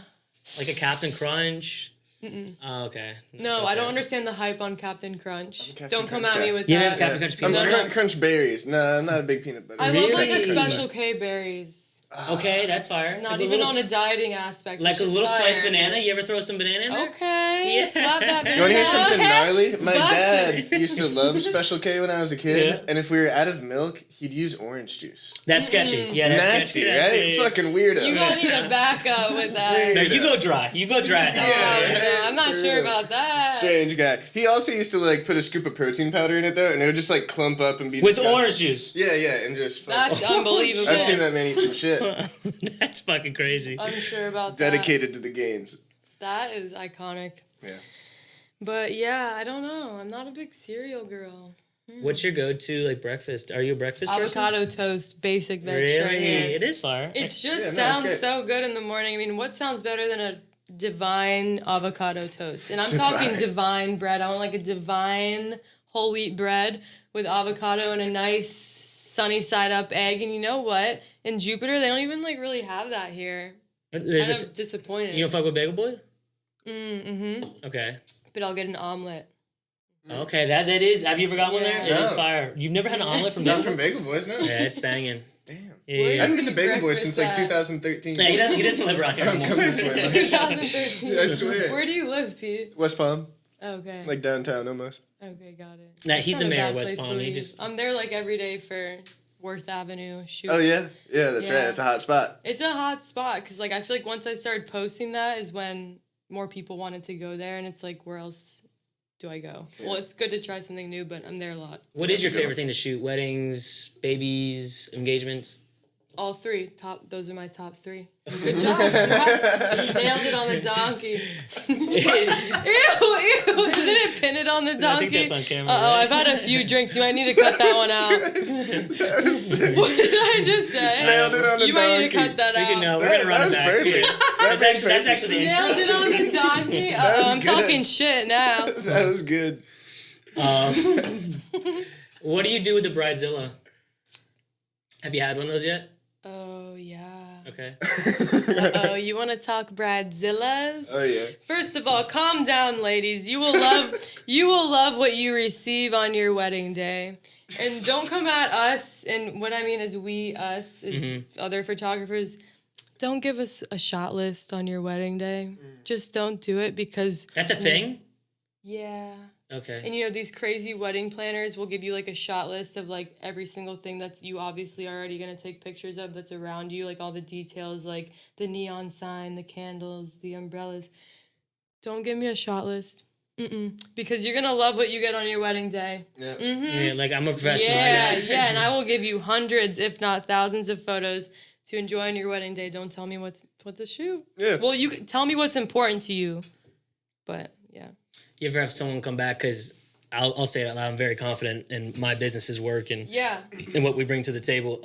B: Like a Captain Crunch. Oh, okay.
A: no,
B: Okay.
A: I don't understand the hype on Captain Crunch.
C: Captain
A: Don't come
C: Crunch
A: at
C: guy.
A: me with
B: You
A: that.
B: never have Captain Crunch
C: I'm
B: peanut butter?
C: crunch berries. No, I'm not a big peanut butter.
A: I love like the
B: Really?
A: Special K berries.
B: Okay, that's fire.
A: Not
B: Like a
A: even
B: little
A: on a dieting aspect.
B: Like
A: it's
B: a
A: just
B: little sliced
A: fire.
B: banana. You ever throw some banana in there?
A: Okay.
B: Yeah.
A: Slap that banana.
C: You want to hear something
A: Okay.
C: gnarly? My
A: Busted.
C: dad used to love Special K when I was a kid,
B: Yeah.
C: and if we were out of milk, he'd use orange juice.
B: That's sketchy. Yeah, that's
C: Nasty,
B: sketchy.
C: right?
B: That's-
C: Fucking weirdo.
A: You gonna need a backup with that.
B: No, you go dry. You go dry.
A: Oh, no, I'm not sure about that.
C: Strange guy. He also used to like put a scoop of protein powder in it though, and it would just like clump up and be
B: With
C: disgusting.
B: orange juice.
C: Yeah, and just.
A: That's unbelievable.
C: I've seen that man eat some shit.
B: That's fucking crazy.
A: Unsure about
C: Dedicated to the gains.
A: that. That is iconic.
C: Yeah.
A: But yeah, I don't know. I'm not a big cereal girl.
B: What's your go-to like breakfast? Are you a breakfast person?
A: Avocado toast, basic veg
B: Really?
A: right here.
B: It is fire.
A: It just
C: Yeah, no, it's
A: sounds
C: great.
A: so good in the morning. I mean, what sounds better than a divine avocado toast? And I'm talking divine bread. I want like a divine whole wheat bread with avocado and a nice sunny side up egg. And you know what? In Jupiter, they don't even like really have that here.
B: There's
A: Kind
B: a
A: of disappointed.
B: you don't fuck with Bagel Boy?
A: Mm-hmm.
B: Okay.
A: But I'll get an omelet.
B: Okay, that is. Have you ever got one there? It is
C: No.
B: fire. You've never had an omelet from
C: Not
B: Bagel?
C: from Bagel Boys, no.
B: Yeah, it's banging.
C: Damn.
B: Yeah.
C: I haven't been to Bagel Boys
A: Breakfast
C: since like
A: at-
C: 2013.
B: Yeah, he doesn't live around here
C: I'm
B: anymore.
C: coming this way.
A: 2013.
C: I swear.
A: Where do you live, Pete?
C: West Palm,
A: Okay.
C: like downtown almost.
A: Okay, got it.
B: Nah, he's
A: Not
B: the
A: a
B: mayor
A: bad
B: of West
A: place to
B: Palm. He
A: leave.
B: just
A: I'm there like every day for Worth Avenue shoots.
C: Oh yeah, that's right. It's a hot spot.
A: It's a hot spot because like I feel like once I started posting that is when more people wanted to go there, and it's like where else do I go? Well, it's good to try something new, but I'm there a lot.
B: What is your favorite thing to shoot? Weddings, babies, engagements?
A: All three. Those are my top three. Good job. Nailed it on the donkey. Ew. Isn't it pin it on the
B: I
A: donkey?
B: think that's on camera.
A: Uh-oh,
B: right?
A: I've had a few drinks. You might need to cut that one out. What did I just say?
C: Nailed it on the
A: You might need to
C: donkey.
A: cut that
B: We
A: out.
B: can know. We're gonna run
C: That
B: it
C: was
B: back.
C: perfect.
B: That's actually the intro.
A: Nailed it on the donkey.
C: was
A: I'm
C: good.
A: talking shit now.
C: That was good.
B: What do you do with the Bridezilla? Have you had one of those yet?
A: Oh, yeah.
B: Okay.
A: Oh, you want to talk Bridezillas?
C: Oh yeah.
A: First of all, calm down, ladies. You will love what you receive on your wedding day. And don't come at us, and what I mean is us, is other photographers. Don't give us a shot list on your wedding day. Just don't do it because...
B: That's a thing?
A: Yeah.
B: Okay.
A: And these crazy wedding planners will give you like a shot list of like every single thing that's you obviously are already going to take pictures of that's around you, like all the details, like the neon sign, the candles, the umbrellas. Don't give me a shot list. Because you're going to love what you get on your wedding day.
C: Yeah.
B: Yeah, like I'm a professional.
A: Yeah, and I will give you hundreds, if not thousands of photos to enjoy on your wedding day. Don't tell me what to shoot.
C: Yeah.
A: Well, you tell me what's important to you. But, yeah.
B: You ever have someone come back, because I'll say it out loud, I'm very confident in my business's work and what we bring to the table.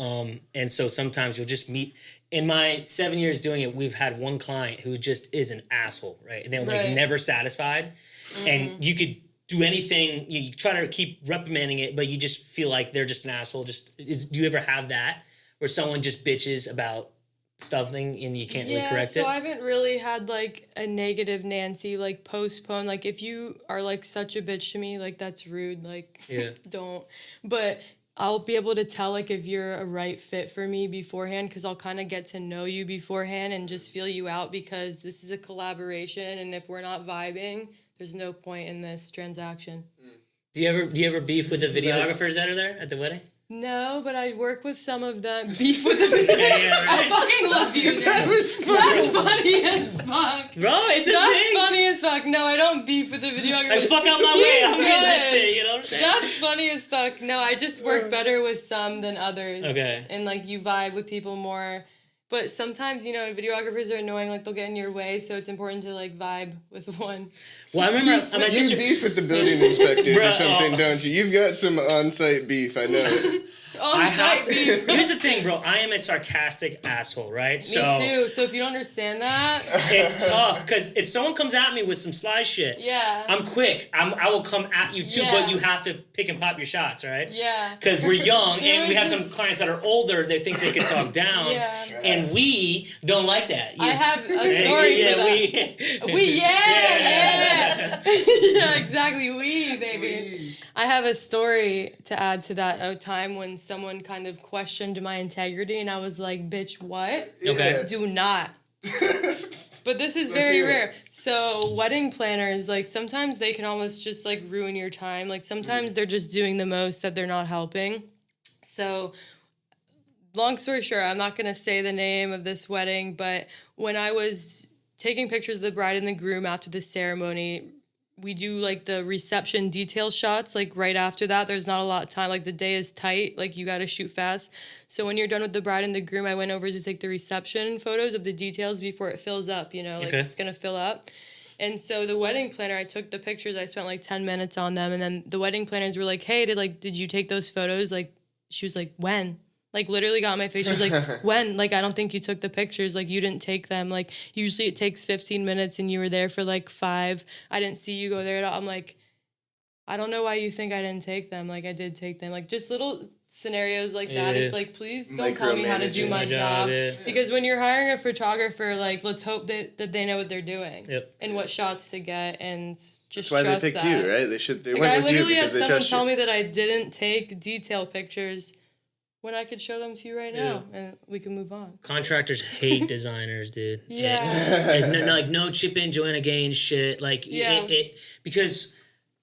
B: And so sometimes you'll just meet. In my 7 years doing it, we've had one client who just is an asshole, right? And they're like never satisfied. And you could do anything, you try to keep reprimanding it, but you just feel like they're just an asshole. Do you ever have that where someone just bitches about something and you can't really correct it?
A: So I haven't really had like a negative Nancy like postpone. Like if you are like such a bitch to me, like that's rude. Like don't. But I'll be able to tell like if you're a right fit for me beforehand, because I'll kind of get to know you beforehand and just feel you out, because this is a collaboration, and if we're not vibing, there's no point in this transaction.
B: Do you ever beef with the videographers that are there at the wedding?
A: No, but I work with some of them. Beef with the I fucking love you, dude. That's funny as fuck.
B: Bro, it's a
A: That's
B: thing.
A: funny as fuck. No, I don't beef with the videographer.
B: Like, fuck out my way. I'm
A: He's
B: getting this
A: good.
B: shit, you know what I'm saying?
A: That's funny as fuck. No, I just work better with some than others.
B: Okay.
A: And like you vibe with people more. But sometimes, videographers are annoying, like they'll get in your way, so it's important to like vibe with one.
B: Well, I remember my
C: You
B: sister.
C: beef with the building inspectors
B: Bruh,
C: or something, don't you? You've got some on-site beef, I know.
A: On-site beef.
B: Here's the thing, bro. I am a sarcastic asshole, right?
A: Me too. So if you don't understand that,
B: It's tough, because if someone comes at me with some sly shit, I'm quick. I will come at you too, but you have to pick and pop your shots, right?
A: Yeah.
B: Because we're young, and we have
A: There
B: some
A: is
B: clients that are older. They think they can talk down, and we don't like that.
A: I have a story for that. Yeah, exactly. We, baby. I have a story to add to that. A time when someone kind of questioned my integrity, and I was like, bitch, what?
B: Okay.
A: Do not. But this is very rare. So wedding planners, like sometimes they can almost just like ruin your time. Like sometimes they're just doing the most that they're not helping. So long story short, I'm not going to say the name of this wedding, but when I was taking pictures of the bride and the groom after the ceremony, we do like the reception detail shots like right after that. There's not a lot of time, like the day is tight, like you got to shoot fast. So when you're done with the bride and the groom, I went over to take the reception photos of the details before it fills up, it's going to fill up. And so the wedding planner, I took the pictures, I spent like 10 minutes on them, and then the wedding planners were like, hey, did you take those photos? Like, she was like, when? Like, literally got on my face. She was like, when? Like, I don't think you took the pictures. Like, you didn't take them. Like, usually it takes 15 minutes and you were there for, like, 5. I didn't see you go there at all. I'm like, I don't know why you think I didn't take them. Like, I did take them. Like, just little scenarios like that. It's like, please don't tell me how to do my job. Because when you're hiring a photographer, like, let's hope that they know what they're doing and what shots to get, and just trust that. That's why they picked you, right? They went with you because they trust you. I literally had someone tell me that I didn't take detail pictures when I could show them to you right now, and we can move on.
B: Contractors hate designers, dude. Yeah. No chip in Joanna Gaines shit. Like, it because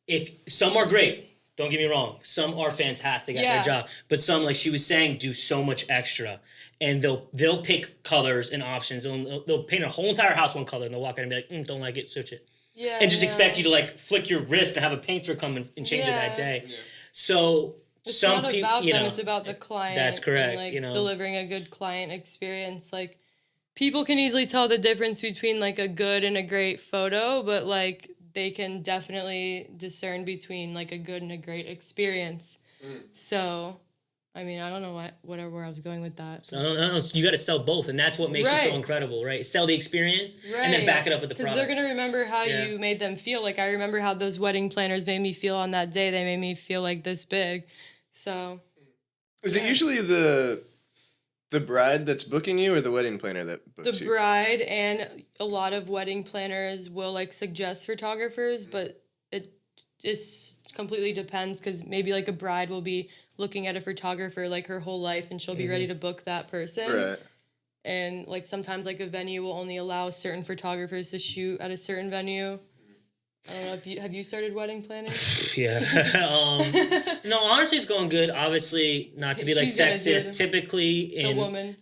B: if some are great, don't get me wrong, some are fantastic at their job, but some, like she was saying, do so much extra, and they'll pick colors and options, and they'll paint a whole entire house one color, and they'll walk in and be like, don't like it, switch it. Yeah. And just expect you to like flick your wrist and have a painter come and change it that day. Yeah. So
A: it's
B: some
A: not
B: people,
A: about them, it's about the client.
B: That's correct.
A: And, like, delivering a good client experience. Like, people can easily tell the difference between like a good and a great photo, but like they can definitely discern between like a good and a great experience. So, I mean, I don't know where I was going with that.
B: So, I don't know. You got to sell both, and that's what makes you so incredible, right? Sell the experience, and then back it up with the product.
A: Because they're going to remember how you made them feel. Like, I remember how those wedding planners made me feel on that day. They made me feel like this big. So.
C: Is it usually the bride that's booking you, or the wedding planner that books you?
A: The bride, and a lot of wedding planners will like suggest photographers, but it just completely depends, because maybe like a bride will be looking at a photographer like her whole life, and she'll be ready to book that person. Right. And like sometimes like a venue will only allow certain photographers to shoot at a certain venue. I don't know if have you started wedding planning?
B: Yeah. No, honestly, it's going good. Obviously, not to be like sexist. Typically,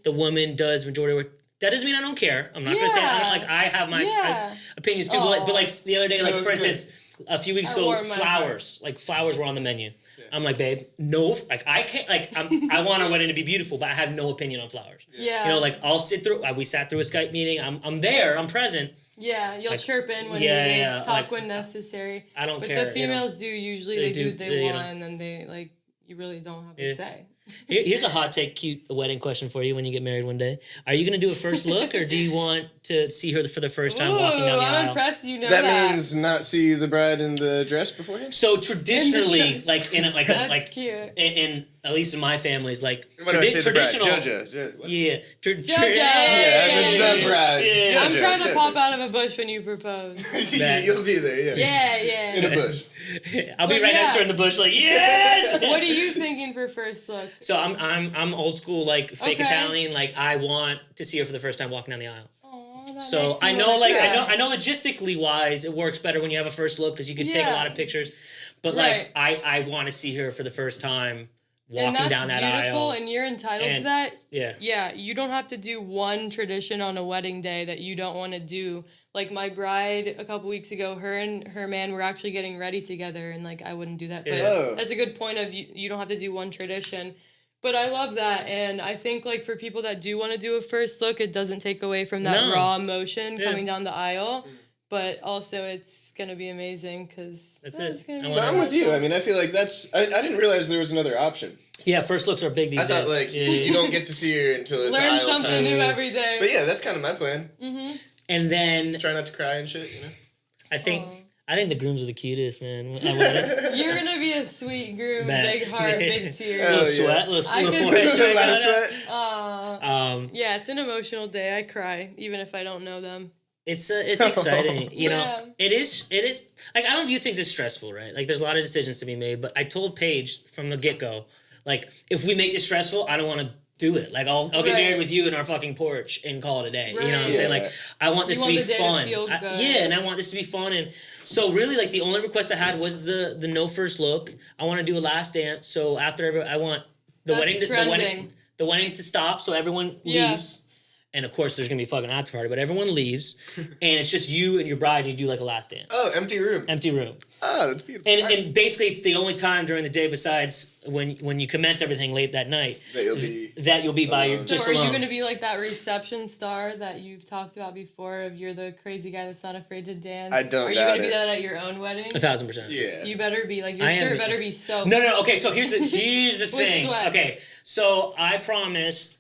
B: the woman does majority of work. That doesn't mean I don't care. I'm not gonna say I have my opinions too. But like the other day, like for instance, a few weeks ago, flowers. Like flowers were on the menu. Yeah. I'm like, babe, no, like I can't. Like I want our wedding to be beautiful, but I have no opinion on flowers. Yeah. Like I'll sit through. We sat through a Skype meeting. I'm there. I'm present.
A: Yeah, you'll chirp in when needed, talk when necessary.
B: I don't care.
A: But the females do usually. They do what they want, and then they like. You really don't have a say.
B: Here's a hot take, cute wedding question for you when you get married one day. Are you going to do a first look, or do you want to see her for the first time walking down the aisle?
A: I'm impressed you know that.
C: That means not see the bride in the dress beforehand?
B: So traditionally, like in like
A: That's cute.
B: In at least in my family's like
C: traditional. Jojo.
B: Yeah.
C: Jojo. Yeah, the bride.
A: Yeah. I'm trying to pop out of a bush when you propose.
C: You'll be there,
A: Yeah.
C: In a bush.
B: I'll be right next to her in the bush, like, yes!
A: What are you thinking for first look?
B: So I'm old school, like fake Italian. Like I want to see her for the first time walking down the aisle. So I know, I know logistically wise, it works better when you have a first look because you can take a lot of pictures. But like I want to see her for the first time walking down that aisle.
A: And you're entitled to that.
B: Yeah.
A: Yeah, you don't have to do one tradition on a wedding day that you don't want to do. Like my bride a couple weeks ago, her and her man were actually getting ready together, and like I wouldn't do that. But that's a good point of you don't have to do one tradition. But I love that, and I think like for people that do want to do a first look, it doesn't take away from that raw emotion coming down the aisle. But also, it's gonna be amazing because
B: that's it.
C: So I'm with you. I mean, I feel like that's. I didn't realize there was another option.
B: Yeah, first looks are big these days.
C: I thought like you don't get to see her until it's
A: learn something new every day.
C: But yeah, that's kind of my plan.
A: Mm-hmm.
B: And then
C: try not to cry and shit. I
B: think the grooms are the cutest, man.
A: You're gonna be a sweet groom, big heart, big tears.
B: Little sweat, little forehead.
C: A lot of sweat.
A: Yeah, it's an emotional day. I cry even if I don't know them.
B: It's exciting, you know. It is. Like I don't view things as stressful, right? Like there's a lot of decisions to be made. But I told Paige from the get-go, like if we make this stressful, I don't want to do it. Like I'll get married with you in our fucking porch and call it a day. Right. You know what I'm saying? Like I want this to be fun. And I want this to be fun. And so really, like the only request I had was the no first look. I want to do a last dance. So after I want the wedding to stop, so everyone leaves. And of course, there's gonna be a fucking after party, but everyone leaves, and it's just you and your bride, and you do like a last dance.
C: Oh, empty room.
B: Empty room.
C: Oh, that's beautiful.
B: And basically, it's the only time during the day besides when you commence everything late that night that you'll be by your just
A: alone.
B: So
A: are you gonna be like that reception star that you've talked about before? Of you're the crazy guy that's not afraid to dance.
C: I don't.
A: Are you gonna be that at your own wedding?
B: 1,000%.
C: Yeah.
A: You better be like your shirt better be so.
B: No. Okay, so here's the thing.
A: Sweat.
B: Okay, so I promised.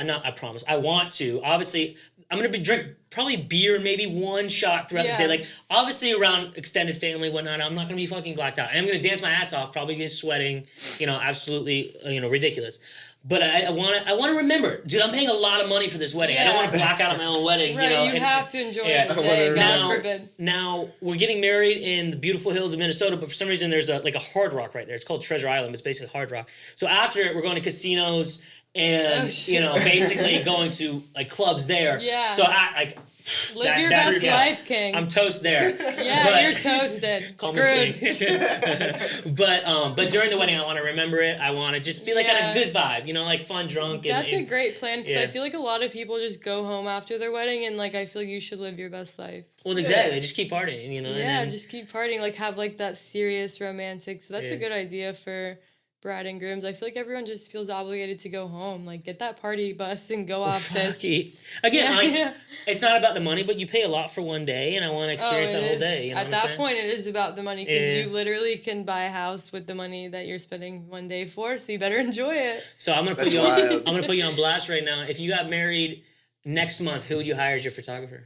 B: I want to. Obviously, drink probably beer, maybe one shot throughout the day. Like, obviously around extended family, whatnot, I'm not gonna be fucking blacked out. I'm gonna dance my ass off, probably get sweating, absolutely, ridiculous. But I want to remember, dude. I'm paying a lot of money for this wedding. I don't want to black out on my own wedding.
A: Right, you have to enjoy the day. God forbid.
B: Now we're getting married in the beautiful hills of Minnesota, but for some reason there's a Hard Rock right there. It's called Treasure Island. It's basically Hard Rock. So after it, we're going to casinos and basically going to like clubs there.
A: Yeah.
B: So I
A: live your best life, King.
B: I'm toast there.
A: You're toasted. Screwed.
B: But during the wedding, I want to remember it. I want to just be like on a good vibe, like fun, drunk.
A: That's a great plan because I feel like a lot of people just go home after their wedding and like I feel like you should live your best life.
B: Well, exactly. Just keep partying,
A: Yeah, just keep partying. Like have like that serious romantic. So that's a good idea for bride and grooms. I feel like everyone just feels obligated to go home. Like, get that party bus and go off, sis.
B: Again, it's not about the money, but you pay a lot for one day, and I want to experience that whole day.
A: At that point, it is about the money, because you literally can buy a house with the money that you're spending one day for, so you better enjoy it.
B: So I'm gonna put you on. I'm gonna put you on blast right now. If you got married next month, who would you hire as your photographer?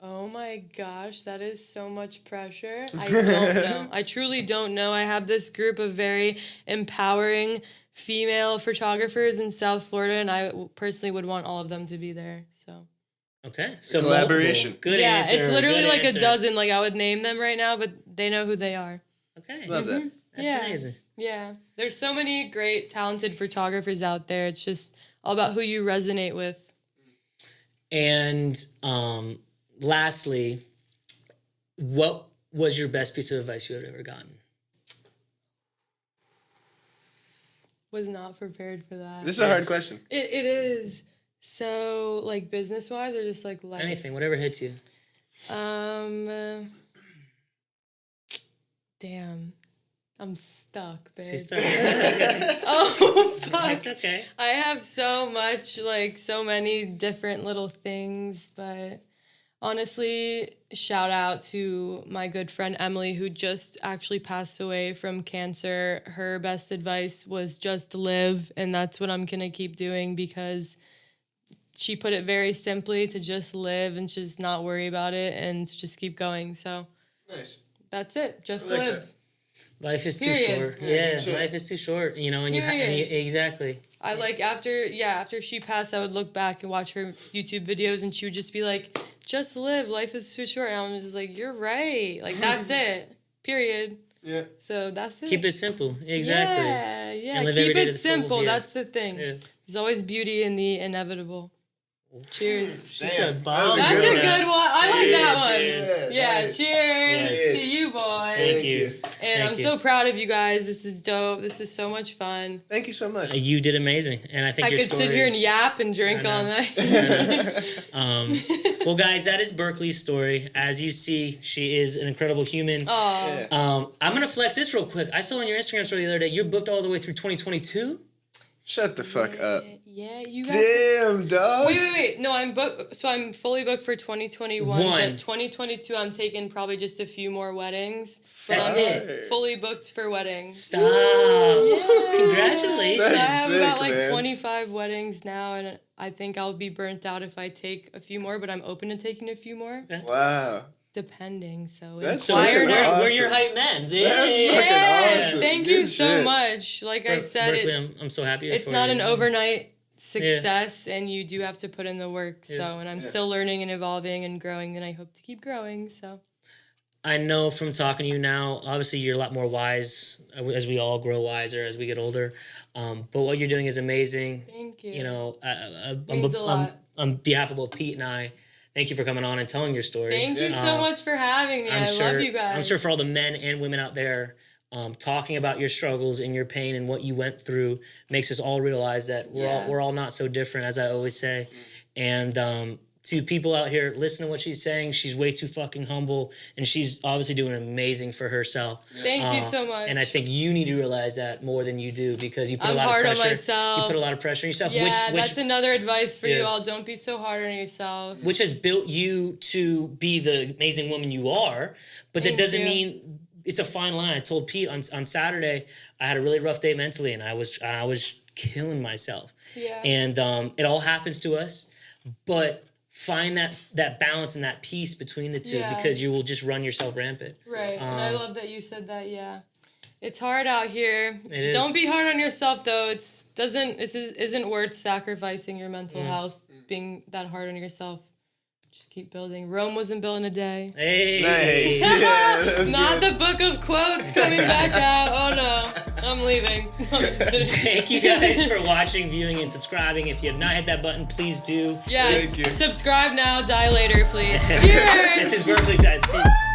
A: Oh my gosh, that is so much pressure. I don't know. I truly don't know. I have this group of very empowering female photographers in South Florida, and I personally would want all of them to be there. So.
B: Okay. So
C: collaboration.
B: Good answer.
A: It's literally like a dozen. Like I would name them right now, but they know who they are.
B: Okay.
C: Love that.
B: That's amazing.
A: Yeah. There's so many great, talented photographers out there. It's just all about who you resonate with.
B: And lastly, what was your best piece of advice you had ever gotten?
A: Was not prepared for that.
C: This is a hard question.
A: It is. So, like, business-wise or just, like, life?
B: Anything, whatever hits you.
A: Damn. I'm stuck, babe.
B: She's stuck.
A: Oh, fuck.
B: It's okay.
A: I have so much, like, so many different little things, but honestly, shout out to my good friend Emily, who just actually passed away from cancer. Her best advice was just live, and that's what I'm gonna keep doing, because she put it very simply, to just live and just not worry about it and to just keep going. So
C: nice.
A: That's it. Just
C: like
A: live.
C: That.
B: Life is too short. Yeah, life is too short. And you exactly.
A: I like after she passed, I would look back and watch her YouTube videos, and she would just be like, "Just live. Life is too short." And I was just like, "You're right. Like that's it. Period." Yeah. So that's it.
B: Keep it simple. Exactly.
A: Yeah. Keep it simple. That's the thing. Yeah. There's always beauty in the inevitable. Cheers.
C: Damn.
A: That's a good one. I like that one.
C: Cheers.
A: Yeah,
C: Nice.
A: cheers to you, boy.
C: Thank you.
A: And I'm so proud of you guys. This is dope. This is so much fun.
C: Thank you so much.
B: You did amazing. And I think
A: I could sit here and yap and drink all night.
B: Well, guys, that is Berkley's story. As you see, she is an incredible human.
A: Yeah.
B: I'm going to flex this real quick. I saw on your Instagram story the other day, you're booked all the way through 2022?
C: Shut the fuck up.
A: Yeah, you guys.
C: Damn, dog.
A: Wait. No, I'm booked. So I'm fully booked for 2021. But 2022, I'm taking probably just a few more weddings.
B: That's it.
A: Fully booked for weddings.
B: Stop. Yeah. Congratulations.
C: That's
A: I have
C: sick,
A: about like
C: man.
A: 25 weddings now, and I think I'll be burnt out if I take a few more, but I'm open to taking a few more.
B: Okay.
C: Wow.
A: Depending, so
C: that's
A: inquire
C: awesome.
B: We're your hype men.
C: That's fucking awesome.
A: Thank you so much. Like I said,
B: Berkley, I'm so happy.
A: It's not an overnight success, and you do have to put in the work. So, and I'm still learning and evolving and growing, and I hope to keep growing. So,
B: I know from talking to you now, obviously you're a lot more wise as we all grow wiser as we get older. But what you're doing is amazing.
A: Thank you.
B: You know,
A: Means a lot.
B: On behalf of both Pete and I, thank you for coming on and telling your story.
A: Thank you so much for having me. I love you guys.
B: I'm sure for all the men and women out there, talking about your struggles and your pain and what you went through makes us all realize that we're all not so different, as I always say. And to people out here, listen to what she's saying. She's way too fucking humble, and she's obviously doing amazing for herself.
A: Thank you so much.
B: And I think you need to realize that more than you do, because you put
A: I'm
B: a lot
A: hard
B: of pressure.
A: on myself.
B: You put a lot of pressure on yourself.
A: Yeah,
B: which
A: that's another advice for you all. Don't be so hard on yourself.
B: Which has built you to be the amazing woman you are, but that doesn't mean. It's a fine line. I told Pete on Saturday, I had a really rough day mentally, and I was killing myself.
A: Yeah.
B: And it all happens to us, but find that balance and that peace between the two, because you will just run yourself rampant.
A: Right. And I love that you said that. Yeah. It's hard out here.
B: It is.
A: Don't be hard on yourself though. It isn't worth sacrificing your mental health, being that hard on yourself. Just keep building. Rome wasn't built in a day.
B: Hey.
C: Nice. Yeah,
A: Not the book of quotes coming back out. Oh no, I'm leaving. No,
B: Thank you guys for watching, viewing, and subscribing. If you have not hit that button, please do.
A: Yes.
C: Thank you.
A: Subscribe now, die later, please. Cheers.
B: This is Berkeley, guys. Peace.